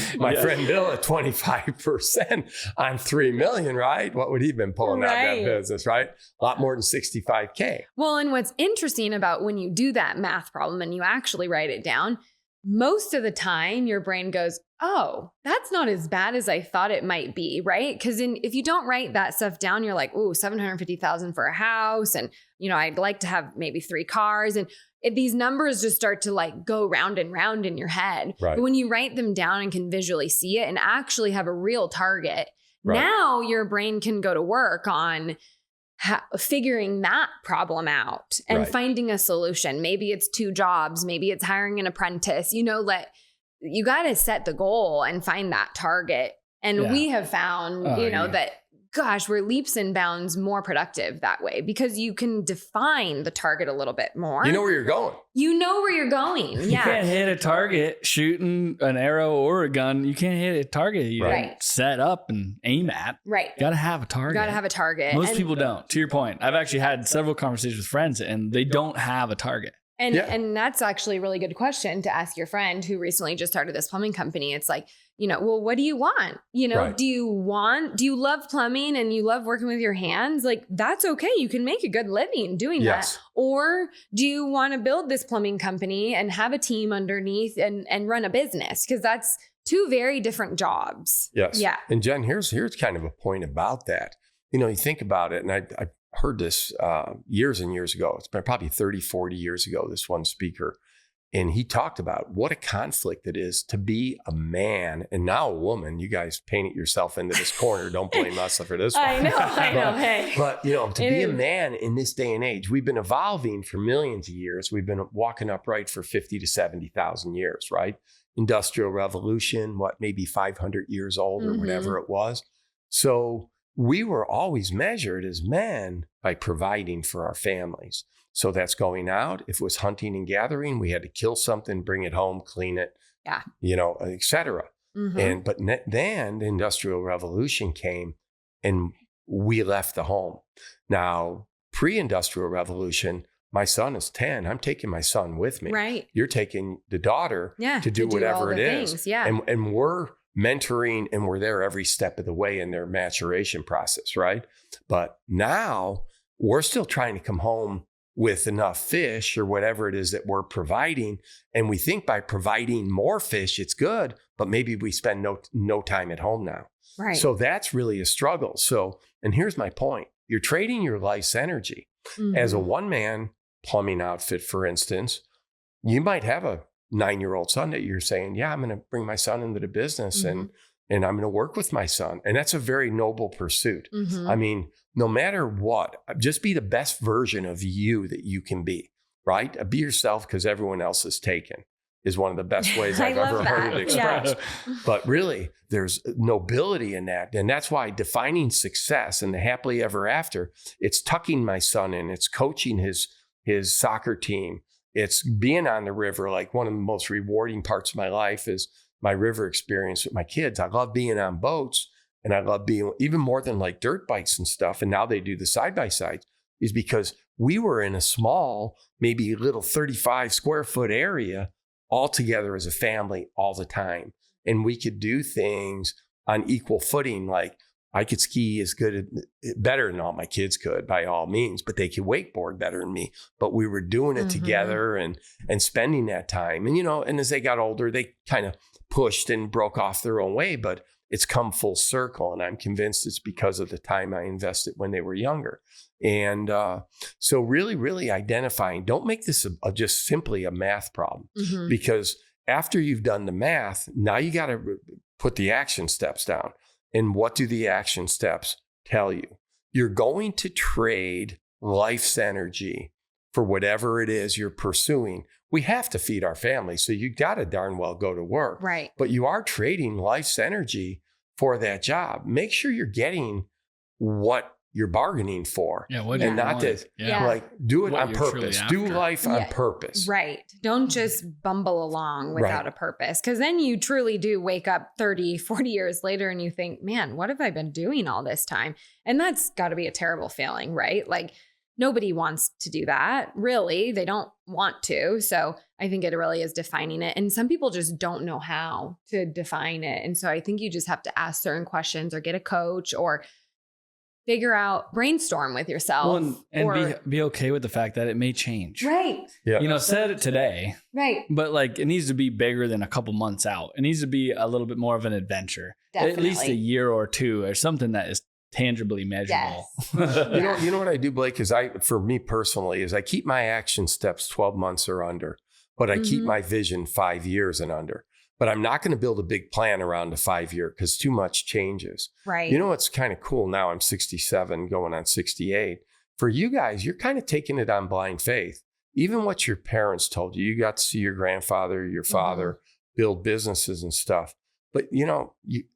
25% on 3 million, right? What would he have been pulling out of that business, right? A lot more than 65K. Well, and what's interesting about when you do that math problem and you actually write it down, most of the time your brain goes, oh, that's not as bad as I thought it might be, right? Because if you don't write that stuff down, you're like, ooh, $750,000 for a house. And, you know, I'd like to have maybe 3 cars. And these numbers just start to like go round and round in your head. Right. But when you write them down and can visually see it and actually have a real target, now your brain can go to work on figuring that problem out and finding a solution. Maybe it's 2 jobs, maybe it's hiring an apprentice. You know, you got to set the goal and find that target. And we have found, that, gosh, we're leaps and bounds more productive that way because you can define the target a little bit more. You know where you're going. You know where you're going. Yeah. You can't hit a target shooting an arrow or a gun. You can't hit a target you set up and aim at. Right. Got to have a target. Got to have a target. Most people don't. To your point, I've actually had several conversations with friends and they don't have a target. And that's actually a really good question to ask your friend who recently just started this plumbing company. It's like, well, what do you want? Do you love plumbing and you love working with your hands? Like, that's okay. You can make a good living doing that. Or do you want to build this plumbing company and have a team underneath and run a business? Because that's 2 very different jobs. Yes. Yeah. And Jen, here's kind of a point about that. You think about it, and I heard this years and years ago. It's been probably 30, 40 years ago, this one speaker. And he talked about what a conflict it is to be a man and now a woman. You guys painted yourself into this corner. Don't blame us for this one. I know. Hey. But, to be a man in this day and age, we've been evolving for millions of years. We've been walking upright for 50 to 70,000 years, right? Industrial Revolution, maybe 500 years old or whatever it was. So we were always measured as men by providing for our families. So that's going out. If it was hunting and gathering, we had to kill something, bring it home, clean it, et cetera. But then the Industrial Revolution came and we left the home. Now, pre-Industrial Revolution, my son is 10. I'm taking my son with me. Right. You're taking the daughter to do whatever it is. Yeah. And we're mentoring and we're there every step of the way in their maturation process, right? But now we're still trying to come home with enough fish or whatever it is that we're providing. And we think by providing more fish, it's good, but maybe we spend no time at home now. Right. So that's really a struggle. So, and here's my point. You're trading your life's energy. As a one-man plumbing outfit, for instance, you might have a 9-year-old son that you're saying, I'm going to bring my son into the business and I'm going to work with my son. And that's a very noble pursuit. I mean, no matter what, just be the best version of you that you can be, right? Be yourself because everyone else is taken is one of the best ways I've ever heard it expressed. But really, there's nobility in that. And that's why defining success and the happily ever after, it's tucking my son in, it's coaching his soccer team. It's being on the river. Like one of the most rewarding parts of my life is my river experience with my kids. I love being on boats and I love being even more than like dirt bikes and stuff. And now they do the side-by-sides is because we were in a small, maybe little 35 square foot area all together as a family all the time. And we could do things on equal footing. Like I could ski better than all my kids could by all means, but they could wakeboard better than me. But we were doing it together and spending that time. And, and as they got older, they kind of pushed and broke off their own way, but it's come full circle. And I'm convinced it's because of the time I invested when they were younger. And so really, really identifying, don't make this just simply a math problem because after you've done the math, now you got to put the action steps down. And what do the action steps tell you? You're going to trade life's energy for whatever it is you're pursuing. We have to feed our family, so you got to darn well go to work. Right. But you are trading life's energy for that job. Make sure you're getting what you're bargaining for. Yeah, and not that like do it what on purpose. Do life on purpose. Right. Don't just bumble along without a purpose. Because then you truly do wake up 30, 40 years later and you think, man, what have I been doing all this time? And that's got to be a terrible feeling, right? Like nobody wants to do that. Really, they don't want to. So I think it really is defining it. And some people just don't know how to define it. And so I think you just have to ask certain questions or get a coach or figure out, brainstorm with yourself. Well, and be okay with the fact that it may change. Right. Yeah. You know, set it today. Right. But like it needs to be bigger than a couple months out. It needs to be a little bit more of an adventure. Definitely. At least a year or two or something that is tangibly measurable. Yes. You know what I do, Blake, is for me personally, is I keep my action steps 12 months or under, but I keep my vision 5 years and under. But I'm not going to build a big plan around the 5 year because too much changes. Right. You know what's kind of cool now? I'm 67 going on 68. For you guys, you're kind of taking it on blind faith. Even what your parents told you, you got to see your grandfather, your father build businesses and stuff. But you know,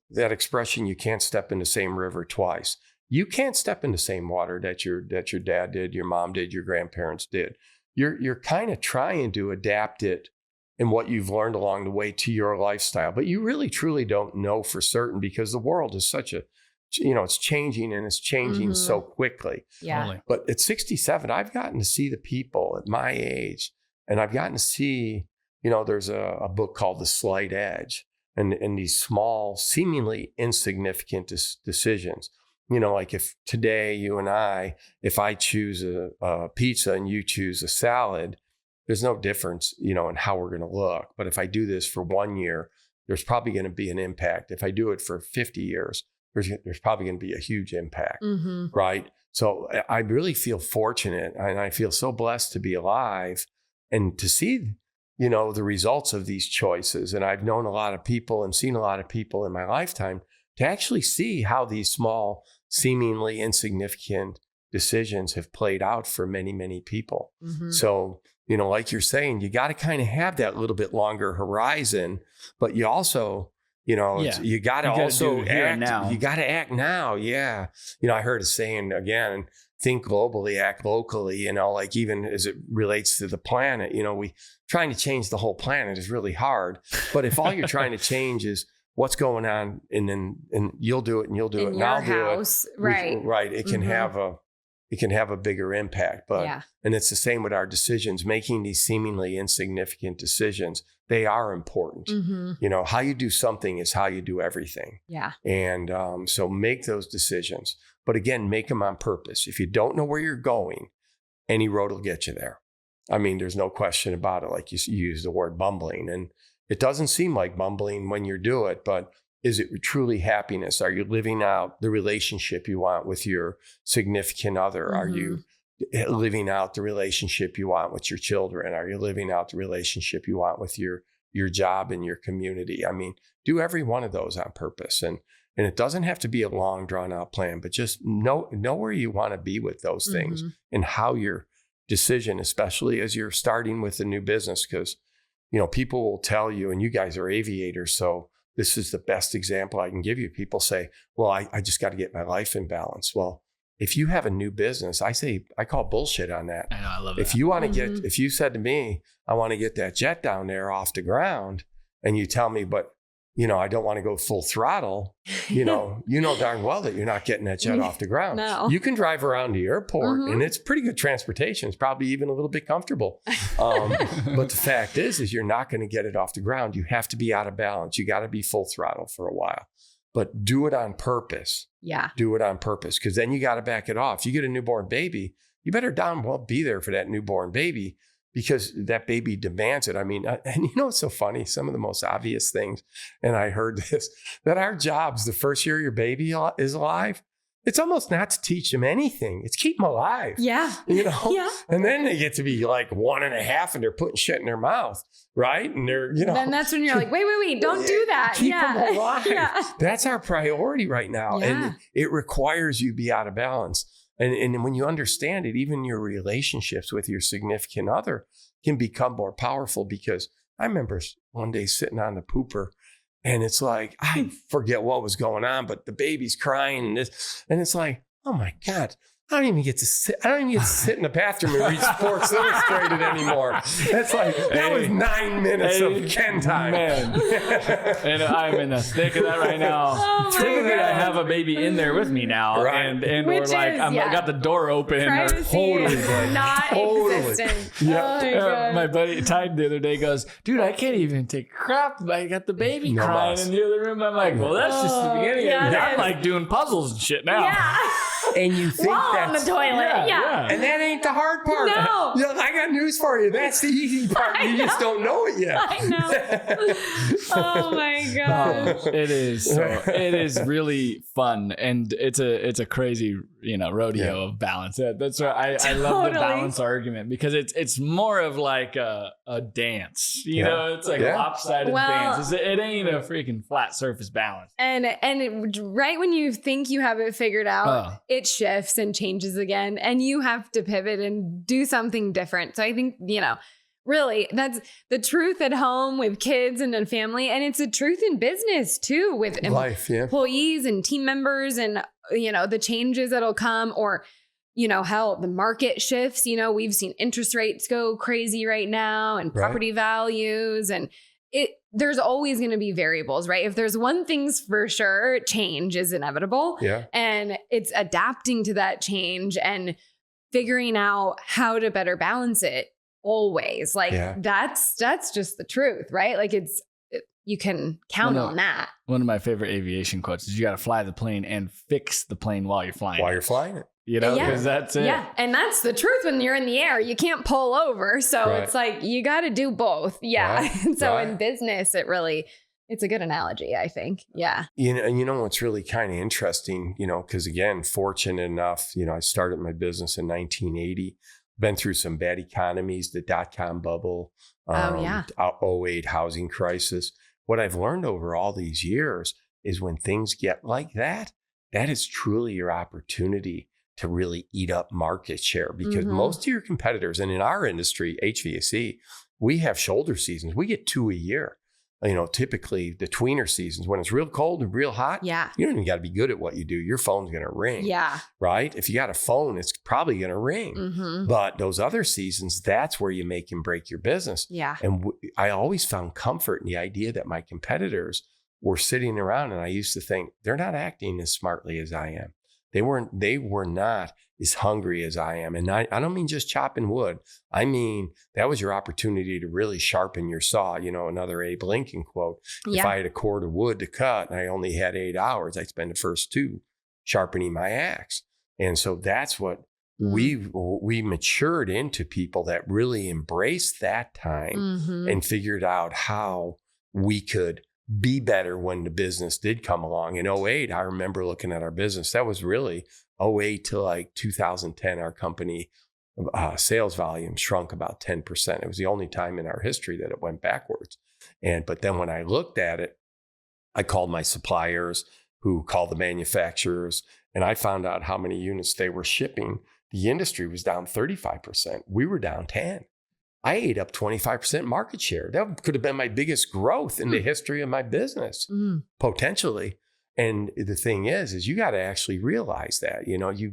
that expression, you can't step in the same river twice. You can't step in the same water that your dad did, your mom did, your grandparents did. You're kind of trying to adapt it and what you've learned along the way to your lifestyle. But you really, truly don't know for certain because the world is such a, it's changing and it's changing so quickly. Yeah. Totally. But at 67, I've gotten to see the people at my age and I've gotten to see, there's a book called The Slight Edge and these small, seemingly insignificant decisions. Like if today you and I, if I choose a pizza and you choose a salad, there's no difference, in how we're going to look. But if I do this for 1 year, there's probably going to be an impact. If I do it for 50 years, there's probably going to be a huge impact, right? So I really feel fortunate and I feel so blessed to be alive and to see, the results of these choices. And I've known a lot of people and seen a lot of people in my lifetime to actually see how these small, seemingly insignificant decisions have played out for many, many people. So, like you're saying, you got to kind of have that little bit longer horizon, but you also, you got to also act now. You got to act now. Yeah. I heard a saying again, think globally, act locally, like even as it relates to the planet, we trying to change the whole planet is really hard. But if all you're trying to change is what's going on and you'll do it and you'll do it and I'll do it. Right. Right. It can have a bigger impact, but, and it's the same with our decisions, making these seemingly insignificant decisions. They are important. How you do something is how you do everything. Yeah. And so make those decisions, but again, make them on purpose. If you don't know where you're going, any road will get you there. I mean, there's no question about it. Like you use the word bumbling and it doesn't seem like bumbling when you do it, but is it truly happiness? Are you living out the relationship you want with your significant other? Are you living out the relationship you want with your children? Are you living out the relationship you want with your job and your community? I mean, do every one of those on purpose. And it doesn't have to be a long drawn out plan, but just know where you want to be with those things and how your decision, especially as you're starting with a new business, because, people will tell you, and you guys are aviators, so this is the best example I can give you. People say, well, I just got to get my life in balance. Well, if you have a new business, I call bullshit on that. I know, I love that. If you want to if you said to me, I want to get that jet down there off the ground, and you tell me, but I don't want to go full throttle, you know darn well that you're not getting that jet off the ground. No. You can drive around the airport and it's pretty good transportation. It's probably even a little bit comfortable. But the fact is you're not going to get it off the ground. You have to be out of balance. You got to be full throttle for a while, but do it on purpose. Yeah. Do it on purpose. Cause then you got to back it off. You get a newborn baby, you better darn well be there for that newborn baby, because that baby demands it. I mean, and it's so funny, some of the most obvious things, and I heard this, that our jobs, the first year your baby is alive, it's almost not to teach them anything. It's keep them alive. Yeah. Yeah. And then they get to be like 1.5 and they're putting shit in their mouth, right? And they're, Then that's when you're like, wait, don't do that. Keep them alive. Yeah. That's our priority right now. Yeah. And it requires you be out of balance. And when you understand it, even your relationships with your significant other can become more powerful, because I remember one day sitting on the pooper and it's like, I forget what was going on, but the baby's crying and it's like, oh my God, I don't even get to sit in the bathroom and read Sports Illustrated anymore. That's like, that was 9 minutes of Ken time. Man. And I'm in the thick of that right now. Oh, Typically, I have a baby in there with me now. Right. And we're like, I got the door open. Privacy is not existent. Yeah. Oh my God. My buddy Ty the other day goes, dude, I can't even take a crap. I got the baby crying in the other room. I'm like, well, that's just the beginning of it. I'm like doing puzzles and shit now. Yeah. And you think on the toilet. Yeah. And that ain't the hard part. No. I got news for you. That's the easy part. You just don't know it yet. I know. Oh my gosh. It is really fun, and it's a crazy rodeo of balance. That's why I love the balance argument, because it's more of like a dance. It's like a lopsided dance. It ain't a freaking flat surface balance. And right when you think you have it figured out, it shifts and changes again, and you have to pivot and do something different. So I think, really, that's the truth at home with kids and family. And it's the truth in business too, with life, employees and team members, and, the changes that'll come, or, how the market shifts. We've seen interest rates go crazy right now, and property values, and there's always going to be variables, right? If there's one thing's for sure, change is inevitable. Yeah. And it's adapting to that change and figuring out how to better balance it always. Like that's just the truth, right? Like you can count on that. One of my favorite aviation quotes is, you got to fly the plane and fix the plane while you're flying. While you're flying it. Because that's it. Yeah. And that's the truth. When you're in the air, you can't pull over. So it's like, you got to do both. Yeah. Right. So in business, it's a good analogy, I think. Yeah. You know what's really kind of interesting, because again, fortunate enough, I started my business in 1980, been through some bad economies, the .com bubble, 08 housing crisis. What I've learned over all these years is, when things get like that is truly your opportunity to really eat up market share, because most of your competitors, and in our industry, HVAC, we have shoulder seasons. We get 2 a year. Typically the tweener seasons, when it's real cold and real hot, you don't even got to be good at what you do. Your phone's going to ring. Yeah. Right. If you got a phone, it's probably going to ring. But those other seasons, that's where you make and break your business. Yeah. And I always found comfort in the idea that my competitors were sitting around, and I used to think, they're not acting as smartly as I am. They were not as hungry as I am. And I don't mean just chopping wood. I mean, that was your opportunity to really sharpen your saw. Another Abe Lincoln quote. If I had a cord of wood to cut and I only had 8 hours, I'd spend the first 2 sharpening my axe. And so that's what we matured into, people that really embraced that time and figured out how we could be better when the business did come along. In 08, I remember looking at our business. That was really 08 to like 2010. Our company sales volume shrunk about 10%. It was the only time in our history that it went backwards. But then when I looked at it, I called my suppliers, who called the manufacturers, and I found out how many units they were shipping. The industry was down 35%. We were down 10%. I ate up 25% market share. That could have been my biggest growth in the history of my business, potentially. And the thing is you got to actually realize that, you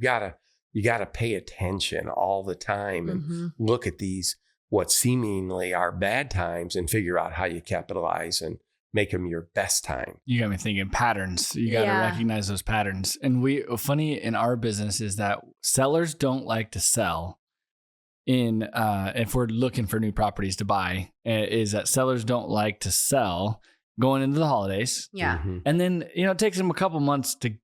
got to pay attention all the time and look at these, what seemingly are bad times, and figure out how you capitalize and make them your best time. You got me thinking patterns. You got to recognize those patterns. And funny in our business is that sellers don't like to sell. If we're looking for new properties to buy, is that sellers don't like to sell going into the holidays. Yeah. And then, it takes them a couple months to,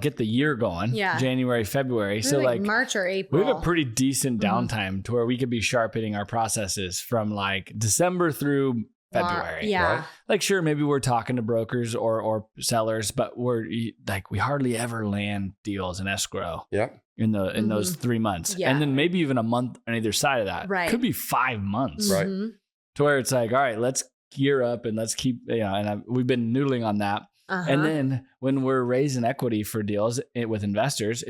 get the year going. Yeah. January, February. So like March or April. We have a pretty decent downtime to where we could be sharpening our processes from like December through February. Yeah. Right? Like, sure, maybe we're talking to brokers or sellers, but we hardly ever land deals in escrow. Yeah. In those 3 months. Yeah. And then maybe even a month on either side of that. Right. Could be 5 months. Right. To where it's like, all right, let's gear up and let's keep, we've been noodling on that. And then when we're raising equity for deals with investors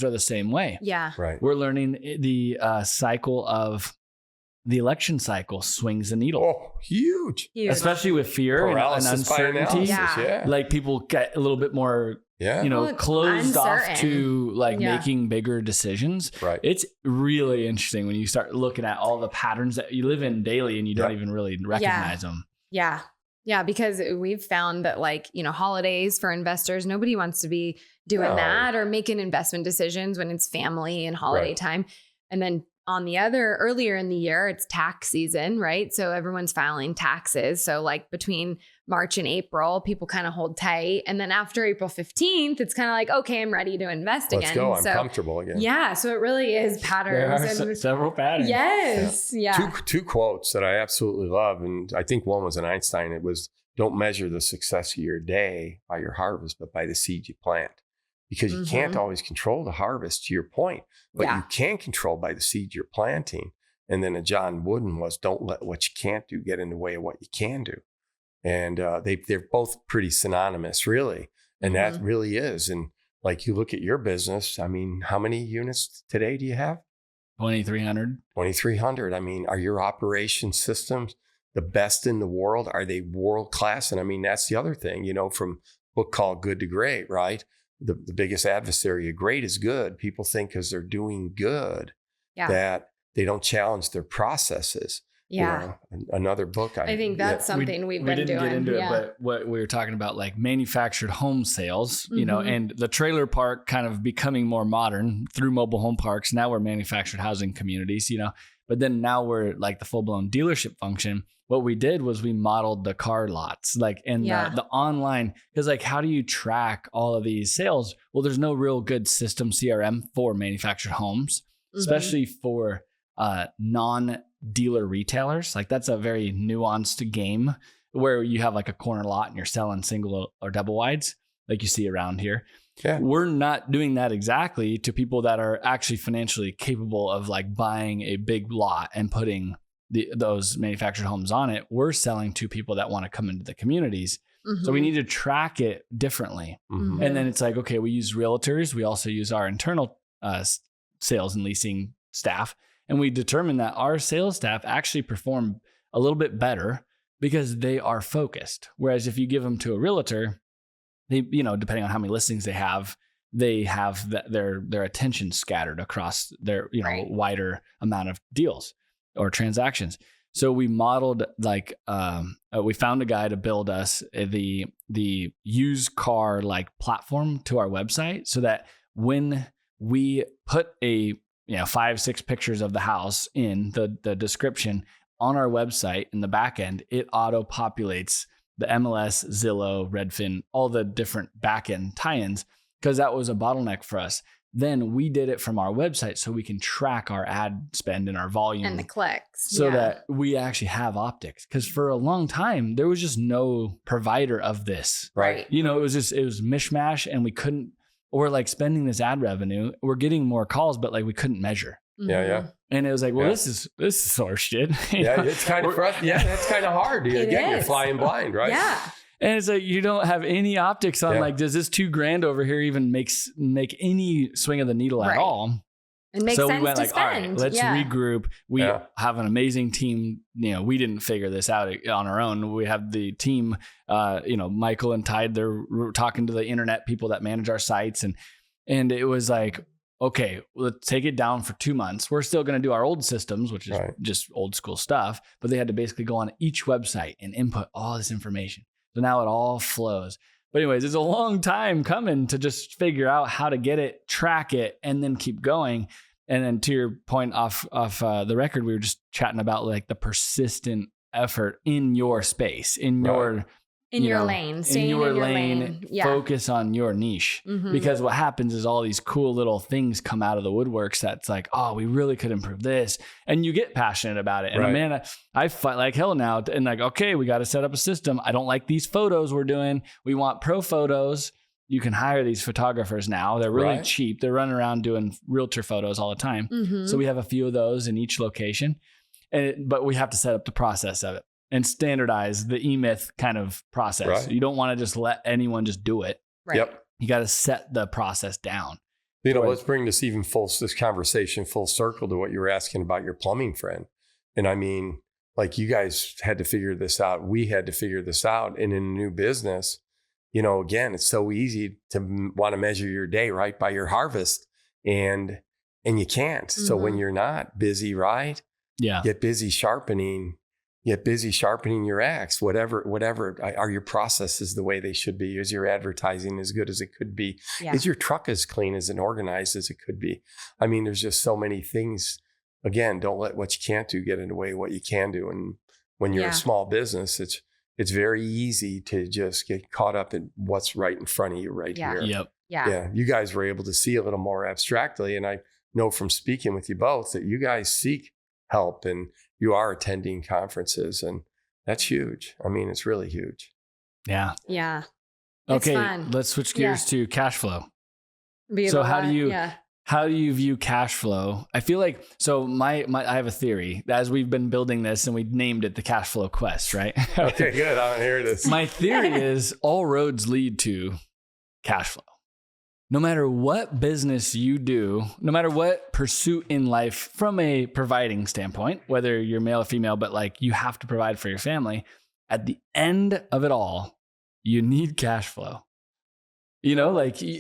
are the same way. Yeah. Right. We're learning the cycle of the election cycle swings the needle. Oh, huge. Especially with fear and uncertainty. Yeah. Like, people get a little bit more closed off to like making bigger decisions. Right. It's really interesting when you start looking at all the patterns that you live in daily and you don't even really recognize them. Yeah. Yeah. Because we've found that holidays for investors, nobody wants to be doing that or making investment decisions when it's family and holiday time. And then earlier in the year, it's tax season, right? So everyone's filing taxes. So like between March and April, people kind of hold tight. And then after April 15th, it's kind of like, okay, I'm ready to invest again. Let's go. I'm comfortable again. Yeah. So it really is patterns. There are several patterns. Yes. Yeah. Two quotes that I absolutely love. And I think one was an Einstein. It was, don't measure the success of your day by your harvest, but by the seed you plant. Because you can't always control the harvest, to your point, but you can control by the seed you're planting. And then a John Wooden was, don't let what you can't do get in the way of what you can do. And they're both pretty synonymous, really. And that really is. And like you look at your business, I mean, how many units today do you have? 2,300. 2,300. I mean, are your operation systems the best in the world? Are they world class? And I mean, that's the other thing, from a book called Good to Great, right? The biggest adversary of great is good. People think because they're doing good that they don't challenge their processes. Yeah. Another book. I think that's something we've been doing. We didn't get into it, but what we were talking about, like manufactured home sales, and the trailer park kind of becoming more modern through mobile home parks. Now we're manufactured housing communities, but then now we're like the full blown dealership function. What we did was we modeled the car lots, the online, because like, how do you track all of these sales? Well, there's no real good system CRM for manufactured homes, especially for non-dealer retailers. Like that's a very nuanced game where you have like a corner lot and you're selling single or double wides like you see around here. Yeah. We're not doing that exactly to people that are actually financially capable of like buying a big lot and putting those manufactured homes on it. We're selling to people that want to come into the communities. So we need to track it differently. And then it's like, okay, we use realtors. We also use our internal sales and leasing staff. And we determine that our sales staff actually perform a little bit better because they are focused. Whereas if you give them to a realtor, they, depending on how many listings they have their attention scattered across their, wider amount of deals or transactions. So we modeled we found a guy to build us the used car platform to our website so that when we put 5-6 pictures of the house in the description on our website in the back end, it auto populates the MLS, Zillow, Redfin, all the different back end tie-ins, because that was a bottleneck for us. Then we did it from our website so we can track our ad spend and our volume and the clicks so that we actually have optics. Because for a long time, there was just no provider of this. Right. It was mishmash and we couldn't, or like spending this ad revenue, we're getting more calls, but like we couldn't measure. Yeah. And it was like, well, this is sore shit. It's kind of frustrating. Yeah, that's kind of hard. Again, you're flying blind, right? Yeah. And it's like, you don't have any optics on does this $2,000 over here even make any swing of the needle at all? It makes sense we went to spend. All right, let's regroup. We have an amazing team. We didn't figure this out on our own. We have the team, Michael and Tide, they're talking to the internet people that manage our sites. And it was like, okay, let's take it down for 2 months. We're still going to do our old systems, which is just old school stuff, but they had to basically go on each website and input all this information. So now it all flows. But anyways, it's a long time coming to just figure out how to get it, track it, and then keep going. And then to your point off the record, we were just chatting about like the persistent effort in your space, in your lane, in your lane, focus on your niche. Because what happens is all these cool little things come out of the woodworks that's like, oh, we really could improve this. And you get passionate about it. And man, I fight like hell now. And like, okay, we got to set up a system. I don't like these photos we're doing. We want pro photos. You can hire these photographers now. They're really cheap. They're running around doing realtor photos all the time. So we have a few of those in each location. But we have to set up the process of it and standardize the eMyth kind of process. Right. You don't want to just let anyone just do it. Right. Yep. You got to set the process down. Let's bring this conversation full circle to what you were asking about your plumbing friend. And I mean, like you guys had to figure this out. We had to figure this out. And in a new business, again, it's so easy to want to measure your day, right, by your harvest, and you can't. Mm-hmm. So when you're not busy, right? Yeah. Get busy sharpening your axe, whatever are your processes the way they should be? Is your advertising as good as it could be? Yeah. Is your truck as clean as and organized as it could be? I mean, there's just so many things. Again, don't let what you can't do get in the way of what you can do. And when you're a small business, it's very easy to just get caught up in what's right in front of you here. Yep. Yeah. You guys were able to see a little more abstractly. And I know from speaking with you both that you guys seek help and you are attending conferences, and that's huge. I mean, it's really huge. Yeah. Yeah. Okay. Let's switch gears to cash flow. So how do you view cash flow? I feel like, so I have a theory as we've been building this and we named it the CashFlow Quest, right? Okay, good. I want to hear this. My theory is all roads lead to cash flow. No matter what business you do, no matter what pursuit in life from a providing standpoint, whether you're male or female, but like you have to provide for your family, at the end of it all, you need cash flow. So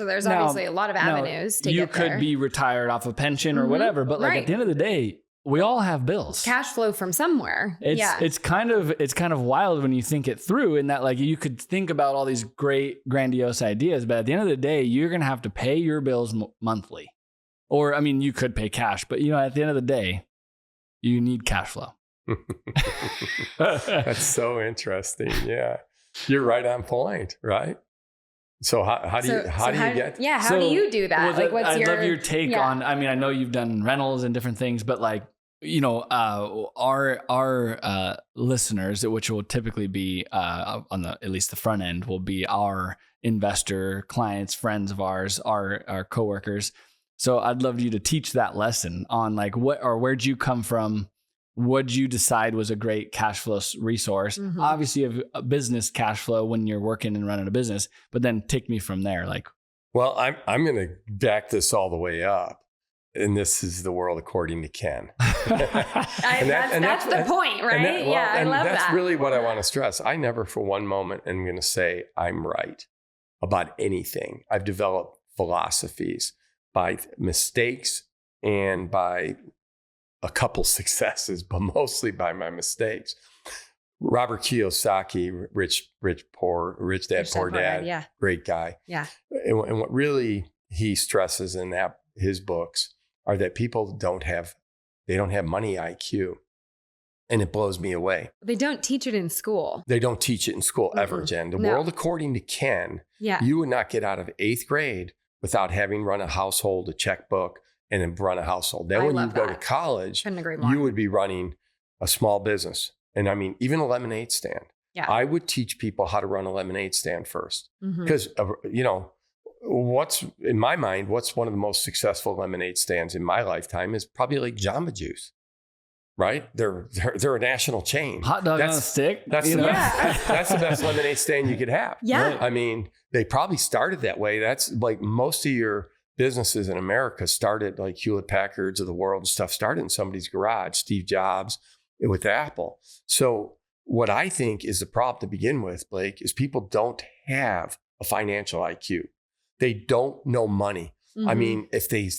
there's obviously a lot of avenues to get there. You could be retired off a pension or whatever, but like at the end of the day, we all have bills. Cash flow from somewhere. It's kind of wild when you think it through, in that like you could think about all these great grandiose ideas, but at the end of the day, you're going to have to pay your bills monthly. Or, I mean, you could pay cash, but at the end of the day, you need cash flow. That's so interesting. Yeah. You're right on point, right? So how do you get? Yeah, how do you do that? I'd love your take on. I mean, I know you've done rentals and different things, but like, our listeners, which will typically be on at least the front end, will be our investor clients, friends of ours, our coworkers. So I'd love you to teach that lesson on like where'd you come from? What'd you decide was a great cash flow resource? Mm-hmm. Obviously, you have a business cash flow when you're working and running a business, but then take me from there. Well, I'm going to back this all the way up. And this is the world according to Ken. That's the point, right? I love that. That's really what I want to stress. I never for one moment am going to say I'm right about anything. I've developed philosophies by mistakes and by a couple successes, but mostly by my mistakes. Robert Kiyosaki, Rich Dad, Poor Dad, great guy. Yeah. And what really he stresses in his books are that people don't have money IQ. And it blows me away. They don't teach it in school. They don't teach it in school ever, Jen. The world according to Ken, you would not get out of 8th grade without having run a household, a checkbook, and then run a household. Then when you go to college, you would be running a small business. And I mean, even a lemonade stand. Yeah. I would teach people how to run a lemonade stand first. Because, what's in my mind, what's one of the most successful lemonade stands in my lifetime is probably like Jamba Juice, right? They're a national chain. Hot dog on a stick. That's the best lemonade stand you could have. Yeah. Right? I mean, they probably started that way. That's like most of your businesses in America started, like Hewlett Packards of the world and stuff, started in somebody's garage. Steve Jobs with Apple. So what I think is the problem to begin with, Blake, is people don't have a financial IQ. They don't know money. Mm-hmm. I mean, if they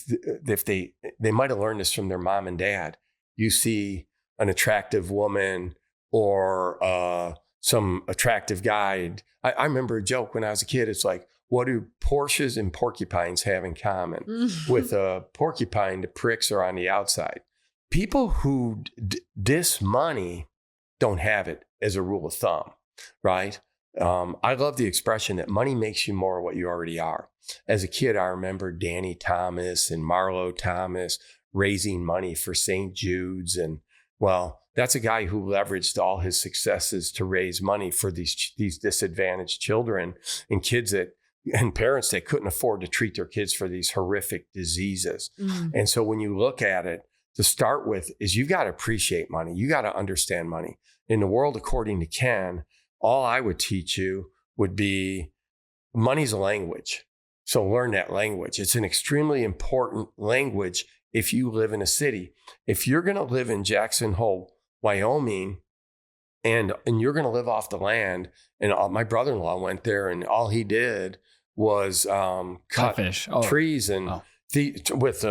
might have learned this from their mom and dad. You see an attractive woman or some attractive guy. I remember a joke when I was a kid. It's like, what do Porsches and porcupines have in common? With a porcupine, the pricks are on the outside. People who diss money don't have it as a rule of thumb, right? I love the expression that money makes you more what you already are. As a kid, I remember Danny Thomas and Marlo Thomas raising money for St. Jude's. And well, that's a guy who leveraged all his successes to raise money for these disadvantaged children and kids and parents that couldn't afford to treat their kids for these horrific diseases. And so when you look at it, to start with is you've got to appreciate money. You got to understand money. In the world, according to Ken, all I would teach you would be money's a language. So learn that language. It's an extremely important language if you live in a city. If you're going to live in Jackson Hole, Wyoming, and you're going to live off the land. And my brother-in-law went there, and all he did was cut trees and with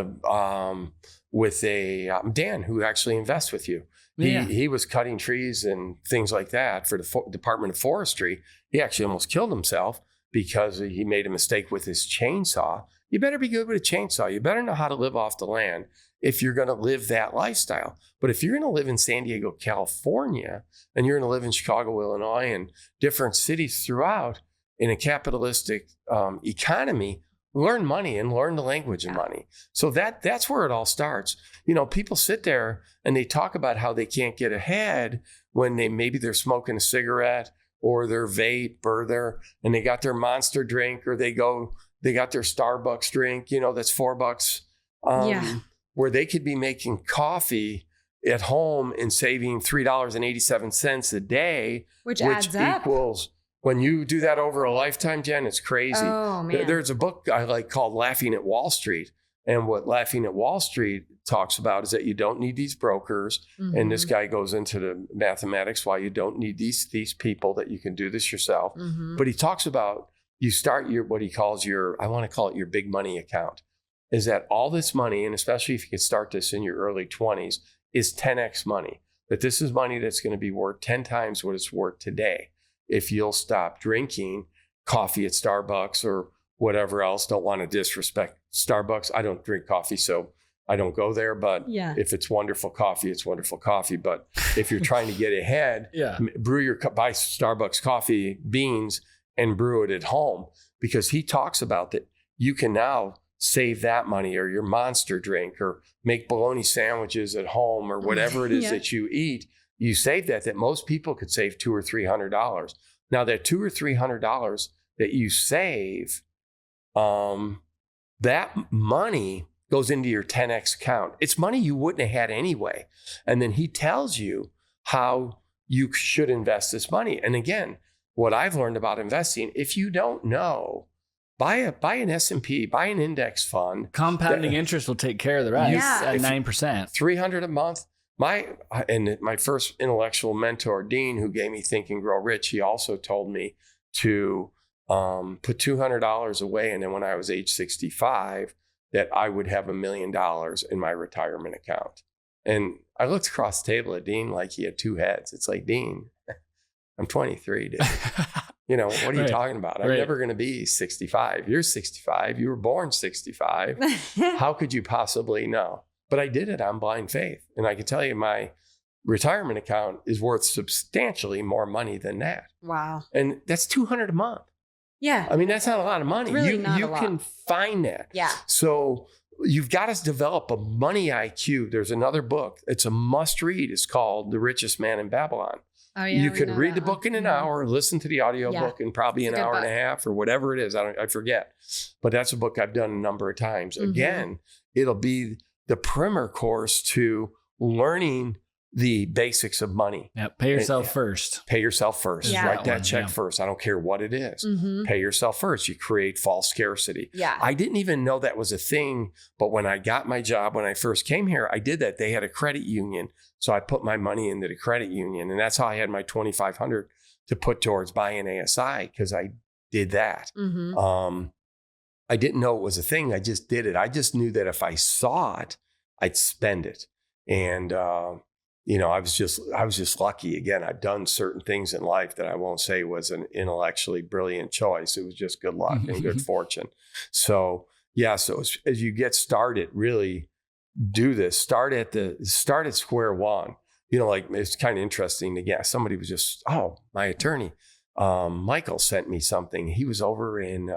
a Dan who actually invests with you. He was cutting trees and things like that for the Department of Forestry. He actually almost killed himself because he made a mistake with his chainsaw. You better be good with a chainsaw. You better know how to live off the land if you're going to live that lifestyle. But if you're going to live in San Diego, California, and you're going to live in Chicago, Illinois, and different cities throughout in a capitalistic economy, learn money and learn the language of money. So that's where it all starts. People sit there and they talk about how they can't get ahead when maybe they're smoking a cigarette or their vape or and they got their Monster drink, or they got their Starbucks drink, that's $4, where they could be making coffee at home and saving $3.87 a day, which adds up. Equals, when you do that over a lifetime, Jen, it's crazy. Oh, man. There's a book I like called Laughing at Wall Street. And what Laughing at Wall Street talks about is that you don't need these brokers. Mm-hmm. And this guy goes into the mathematics why you don't need these people, that you can do this yourself. Mm-hmm. But he talks about you start what he calls I want to call it your big money account, is that all this money, and especially if you can start this in your early 20s, is 10x money. That this is money that's going to be worth 10 times what it's worth today. If you'll stop drinking coffee at Starbucks or whatever else. Don't want to disrespect Starbucks. I don't drink coffee, so I don't go there. But if it's wonderful coffee, it's wonderful coffee. But if you're trying to get ahead, buy Starbucks coffee beans and brew it at home, because he talks about that you can now save that money, or your Monster drink, or make bologna sandwiches at home, or whatever it is that you eat. You save that most people could save $200 or $300. Now that $200 or $300 that you save, that money goes into your 10x account. It's money you wouldn't have had anyway. And then he tells you how you should invest this money. And again, what I've learned about investing, if you don't know, buy an S&P, buy an index fund. Compounding interest will take care of the rest at 9%. $300 a month. My first intellectual mentor, Dean, who gave me Think and Grow Rich, he also told me to put $200 away. And then when I was age 65, that I would have $1 million in my retirement account. And I looked across the table at Dean like he had two heads. It's like, Dean, I'm 23, dude. What are you talking about? I'm never going to be 65. You're 65. You were born 65. How could you possibly know? But I did it on blind faith. And I can tell you my retirement account is worth substantially more money than that. Wow. And that's $200 a month. Yeah. I mean, that's not a lot of money. It's really not you a lot. can find that. Yeah. So you've got to develop a money IQ. There's another book. It's a must read. It's called The Richest Man in Babylon. Oh, yeah, you could read the book in an hour, listen to the audio book in probably an hour and a half or whatever it is. I forget. But that's a book I've done a number of times. Mm-hmm. Again, it'll be the primer course to learning the basics of money. Yeah, pay yourself first. Pay yourself first. Yeah. Write that check first. I don't care what it is. Mm-hmm. Pay yourself first. You create false scarcity. Yeah. I didn't even know that was a thing, but when I got my job, when I first came here, I did that. They had a credit union. So I put my money into the credit union, and that's how I had my $2,500 to put towards buying ASI, because I did that. Mm-hmm. I didn't know it was a thing. I just did it. I just knew that if I saw it, I'd spend it. And, I was just lucky. Again, I've done certain things in life that I won't say was an intellectually brilliant choice. It was just good luck and good fortune. So as you get started, really do this. Start at square one. It's kind of interesting. Again, somebody was just, my attorney, Michael sent me something. He was over in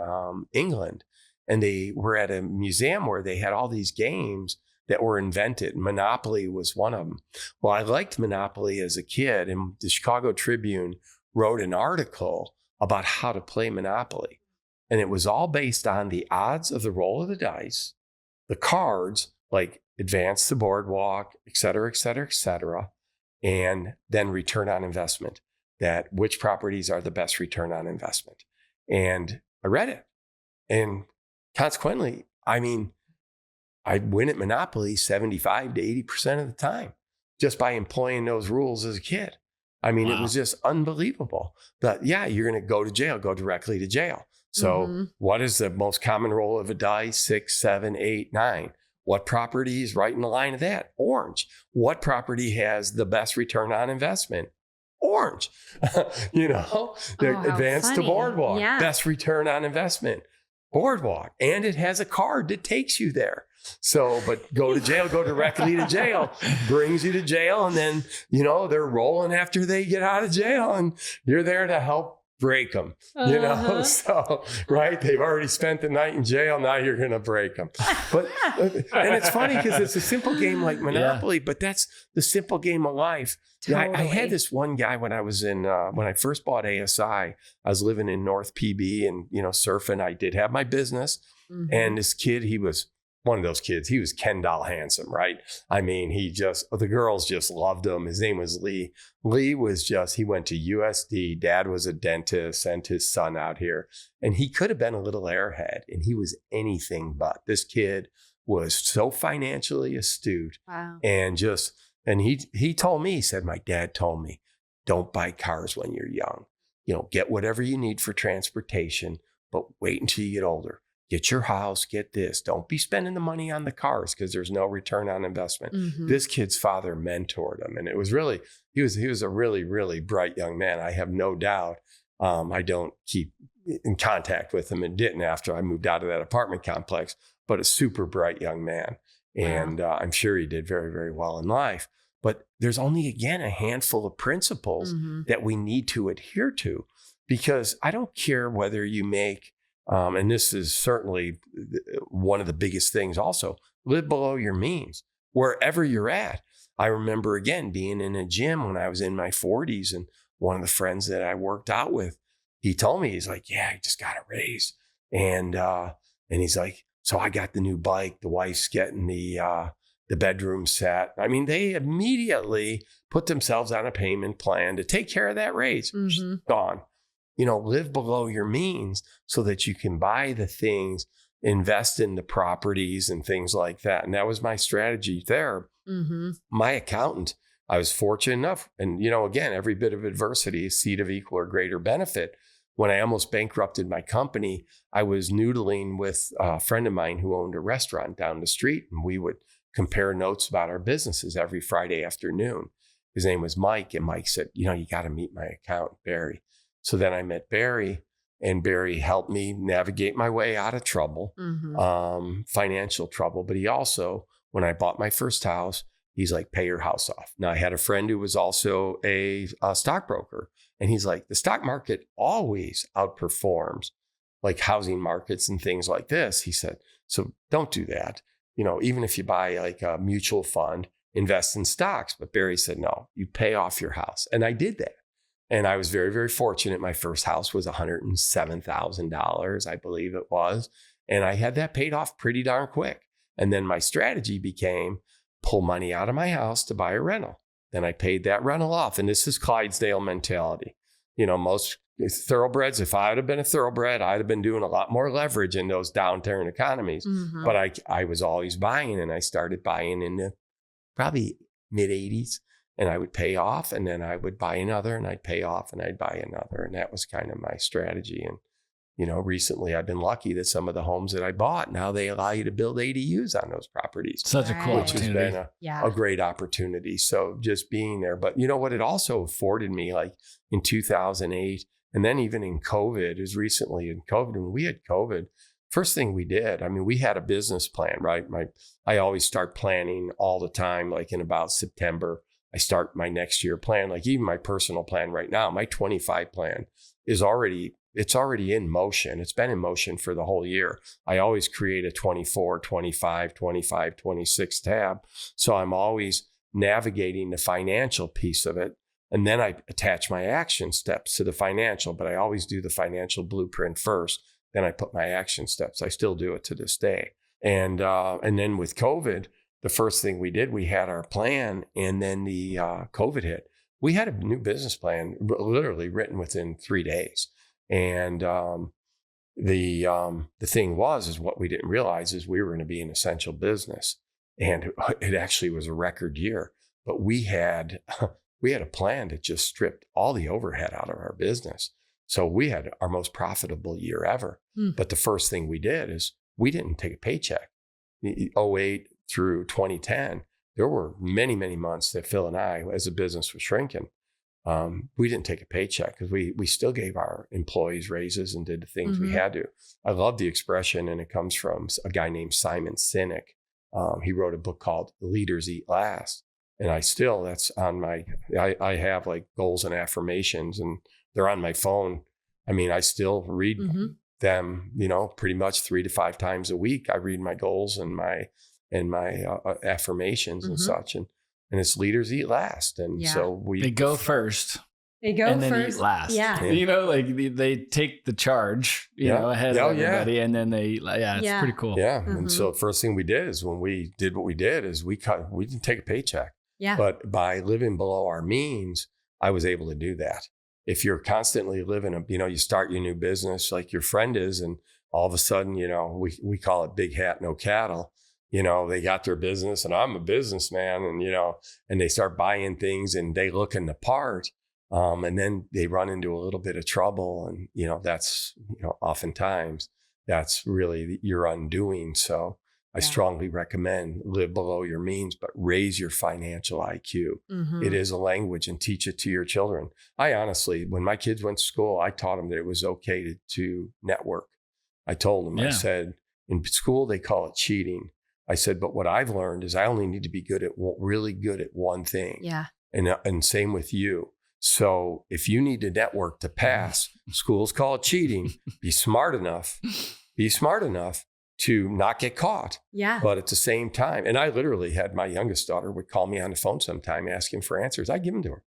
England, and they were at a museum where they had all these games that were invented. Monopoly was one of them. Well, I liked Monopoly as a kid, and the Chicago Tribune wrote an article about how to play Monopoly. And it was all based on the odds of the roll of the dice, the cards, like advance the boardwalk, et cetera, et cetera, et cetera, and then return on investment, that which properties are the best return on investment. And I read it. And consequently, I win at Monopoly 75 to 80% of the time just by employing those rules as a kid. I mean, It was just unbelievable. But yeah, you're going to go to jail, go directly to jail. So what is the most common roll of a dice? 6, 7, 8, 9. What property is right in the line of that? Orange. What property has the best return on investment? Orange. Advanced to Boardwalk. Yeah. Best return on investment. Boardwalk. And it has a card that takes you there. So, but go to jail, go directly to jail, brings you to jail. And then, they're rolling after they get out of jail and you're there to help break them, so, right. They've already spent the night in jail. Now you're going to break them. But, and it's funny because it's a simple game like Monopoly, but that's the simple game of life. Totally. I had this one guy when I was when I first bought ASI, I was living in North PB and, surfing. I did have my business and this kid, he was one of those kids. He was Ken doll handsome, right? I mean, the girls just loved him. His name was Lee. Lee he went to USD. Dad was a dentist, sent his son out here. And he could have been a little airhead and he was anything but. This kid was so financially astute. Wow. And he told me, he said, my dad told me, don't buy cars when you're young. Get whatever you need for transportation, but wait until you get older. Get your house, get this. Don't be spending the money on the cars because there's no return on investment. This kid's father mentored him. And it was really, he was a really, really bright young man. I have no doubt. I don't keep in contact with him and didn't after I moved out of that apartment complex, but a super bright young man. And I'm sure he did very, very well in life. But there's only, again, a handful of principles that we need to adhere to because I don't care whether you make, and this is certainly one of the biggest things also, live below your means, wherever you're at. I remember, again, being in a gym when I was in my 40s and one of the friends that I worked out with, he told me, he's like, yeah, I just got a raise. And he's like, so I got the new bike, the wife's getting the bedroom set. I mean, they immediately put themselves on a payment plan to take care of that raise. Gone. Live below your means so that you can buy the things, invest in the properties and things like that. And that was my strategy there. My accountant, I was fortunate enough. And, again, every bit of adversity is seed of equal or greater benefit. When I almost bankrupted my company, I was noodling with a friend of mine who owned a restaurant down the street. And we would compare notes about our businesses every Friday afternoon. His name was Mike. And Mike said, you got to meet my accountant, Barry. So then I met Barry, and Barry helped me navigate my way out of trouble, financial trouble. But he also, when I bought my first house, he's like, pay your house off. Now, I had a friend who was also a stockbroker, and he's like, the stock market always outperforms like housing markets and things like this. He said, so don't do that. Even if you buy like a mutual fund, invest in stocks. But Barry said, no, you pay off your house. And I did that. And I was very, very fortunate. My first house was $107,000, I believe it was. And I had that paid off pretty darn quick. And then my strategy became pull money out of my house to buy a rental. Then I paid that rental off. And this is Clydesdale mentality. Most thoroughbreds, if I would have been a thoroughbred, I'd have been doing a lot more leverage in those downturn economies. But I was always buying, and I started buying in the probably mid 80s. And I would pay off, and then I would buy another, and I'd pay off, and I'd buy another. And that was kind of my strategy. And, recently I've been lucky that some of the homes that I bought, now they allow you to build ADUs on those properties. Such a cool which has been a great opportunity. So just being there. But what it also afforded me, like in 2008, and then even in COVID, as recently in COVID, when we had COVID, first thing we did, we had a business plan, right? I always start planning all the time, like in about September. I start my next year plan, like even my personal plan right now, my 25 plan is already in motion. It's been in motion for the whole year. I always create a 24, 25, 25, 26 tab. So I'm always navigating the financial piece of it. And then I attach my action steps to the financial, but I always do the financial blueprint first. Then I put my action steps. I still do it to this day. And then with COVID, the first thing we did, we had our plan, and then the COVID hit. We had a new business plan literally written within 3 days. And the thing is what we didn't realize is we were going to be an essential business. And it actually was a record year. But we had we had a plan that just stripped all the overhead out of our business. So we had our most profitable year ever. But the first thing we did is we didn't take a paycheck. 2008 through 2010, there were many, many months that Phil and I, as a business was shrinking, we didn't take a paycheck because we still gave our employees raises and did the things we had to. I love the expression, and it comes from a guy named Simon Sinek. He wrote a book called Leaders Eat Last. And that's on I have like goals and affirmations, and they're on my phone. I mean, I still read them, pretty much 3 to 5 times a week. I read my goals and my affirmations and such. And it's leaders eat last. And so they go first. They go and first. Then eat last. Yeah. Like they take the charge, ahead of everybody. And then it's pretty cool. Yeah. And so the first thing we did is when we did what we did is we didn't take a paycheck. Yeah. But by living below our means, I was able to do that. If you're constantly living, you start your new business like your friend is, and all of a sudden, we call it big hat, no cattle. They got their business and I'm a businessman, and they start buying things and they looking the part. And then they run into a little bit of trouble, and, that's, oftentimes that's really your undoing. So I strongly recommend live below your means, but raise your financial IQ. It is a language, and teach it to your children. I honestly, when my kids went to school, I taught them that it was okay to network. I told them, I said, in school, they call it cheating. I said, but what I've learned is I only need to be really good at one thing. Yeah. And same with you. So if you need to network to pass, schools call it cheating. Be smart enough to not get caught. Yeah. But at the same time, and I literally had my youngest daughter would call me on the phone sometime asking for answers. I'd give them to her.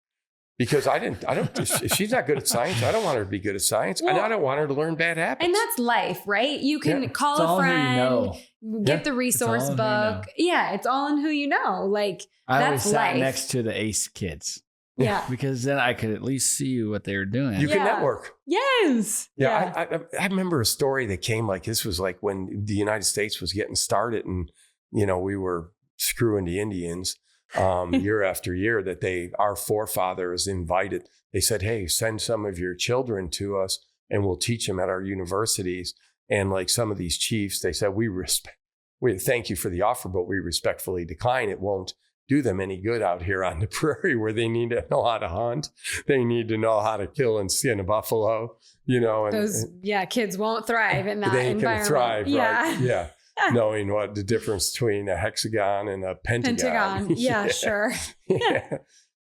Because if she's not good at science, I don't want her to be good at science. And I don't want her to learn bad habits. And that's life, right? You can call a friend, get the resource book. Yeah, it's all in who you know. Like, I always that's sat life. next to the ACE kids. Yeah. Because then I could at least see what they were doing. You can network. Yes. Yeah. I remember a story that came this was like when the United States was getting started, and, we were screwing the Indians year after year, that our forefathers invited. They said, hey, send some of your children to us and we'll teach them at our universities. And like some of these chiefs, they said, we thank you for the offer, but we respectfully decline. It won't do them any good out here on the prairie, where they need to know how to hunt. They need to know how to kill and skin a buffalo, and those kids won't thrive in that they ain't environment. Gonna thrive, yeah. Right? Yeah. Knowing what the difference between a hexagon and a pentagon. Yeah, sure.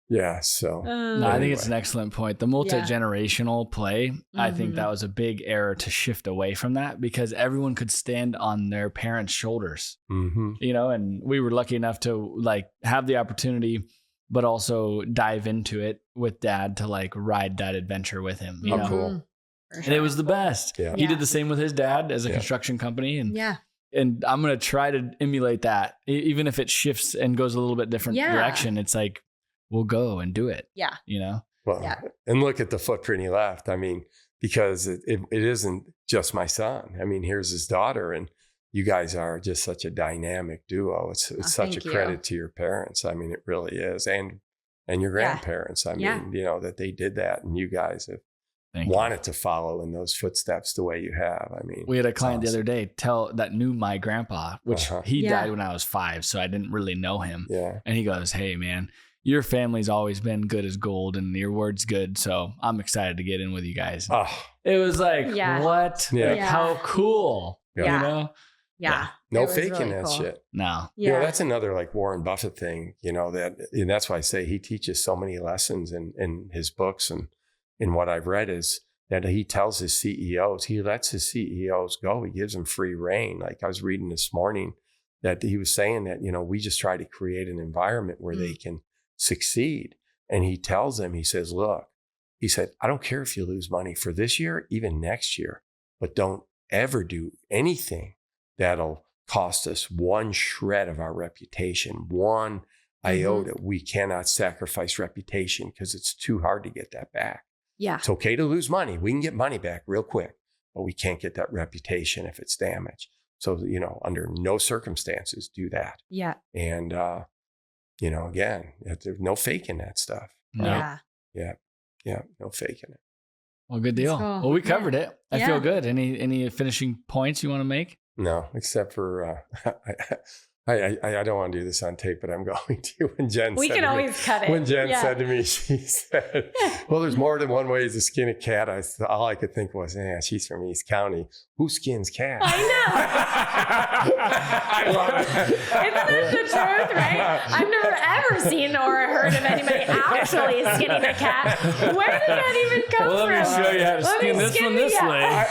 Yeah. So no, I think it's an excellent point. The multi-generational play, I think that was a big error to shift away from that, because everyone could stand on their parents' shoulders, and we were lucky enough to have the opportunity, but also dive into it with Dad to ride that adventure with him. You know? Cool. Sure. And it was the best. Yeah. He did the same with his dad as a construction company. And I'm going to try to emulate that, even if it shifts and goes a little bit different direction. It's like, we'll go and do it. Yeah. Well, and look at the footprint he left. I mean, because it isn't just my son. I mean, here's his daughter, and you guys are just such a dynamic duo. It's such a credit to your parents. I mean, it really is. And your grandparents. I mean, that they did that, and you guys have wanted to follow in those footsteps the way you have. I mean, we had a client the other day that knew my grandpa, which he died when I was 5, so I didn't really know him. Yeah. And he goes, hey man, your family's always been good as gold and your word's good. So I'm excited to get in with you guys. Oh. It was like, what? Yeah. How cool. Yeah. Yeah. No faking really that shit. No. Yeah. That's another Warren Buffett thing, and that's why I say he teaches so many lessons in his books, and in what I've read is that he tells his CEOs, he lets his CEOs go. He gives them free rein. Like I was reading this morning that he was saying that, we just try to create an environment where they can succeed. And he tells them, he says, look, he said, I don't care if you lose money for this year, even next year, but don't ever do anything that'll cost us one shred of our reputation, one iota. We cannot sacrifice reputation because it's too hard to get that back. Yeah. It's okay to lose money. We can get money back real quick, but we can't get that reputation if it's damaged. So, under no circumstances do that. Yeah. And, again, there's no faking that stuff. No. Yeah. No faking it. Well, good deal. Cool. Well, we covered it. I feel good. Any finishing points you want to make? No, except for I don't want to do this on tape, but I'm going to. When Jen we can always cut it. When Jen said to me, she said, "Well, there's more than one way to skin a cat." All I could think was, "Yeah, she's from East County. Who skins cats?" I know. I love it. Isn't that the truth, right? I've never ever seen or heard of anybody actually skinning a cat. Where did that even come from? Let me show you how to skin this one this way.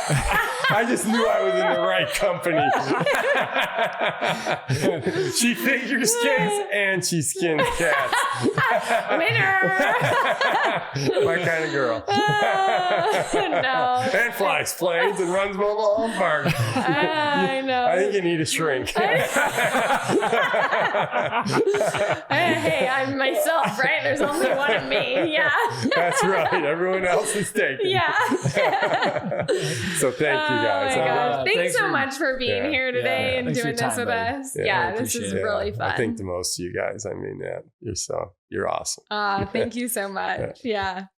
I just knew I was in the right company. She figures skins and she skins cats. Winner. My kind of girl. No. And flies planes and runs mobile home parks. I know. I think you need a shrink. Hey, I'm myself, right? There's only one of me. Yeah. That's right. Everyone else is taken. Yeah. So thank you guys. Oh my gosh. Thanks so for- much for being here today and Thanks for doing your this time, with buddy. us. Yeah, I Yeah, this appreciate is it. really fun. I think the most of you guys. I mean, you're awesome. Thank you so much. Yeah.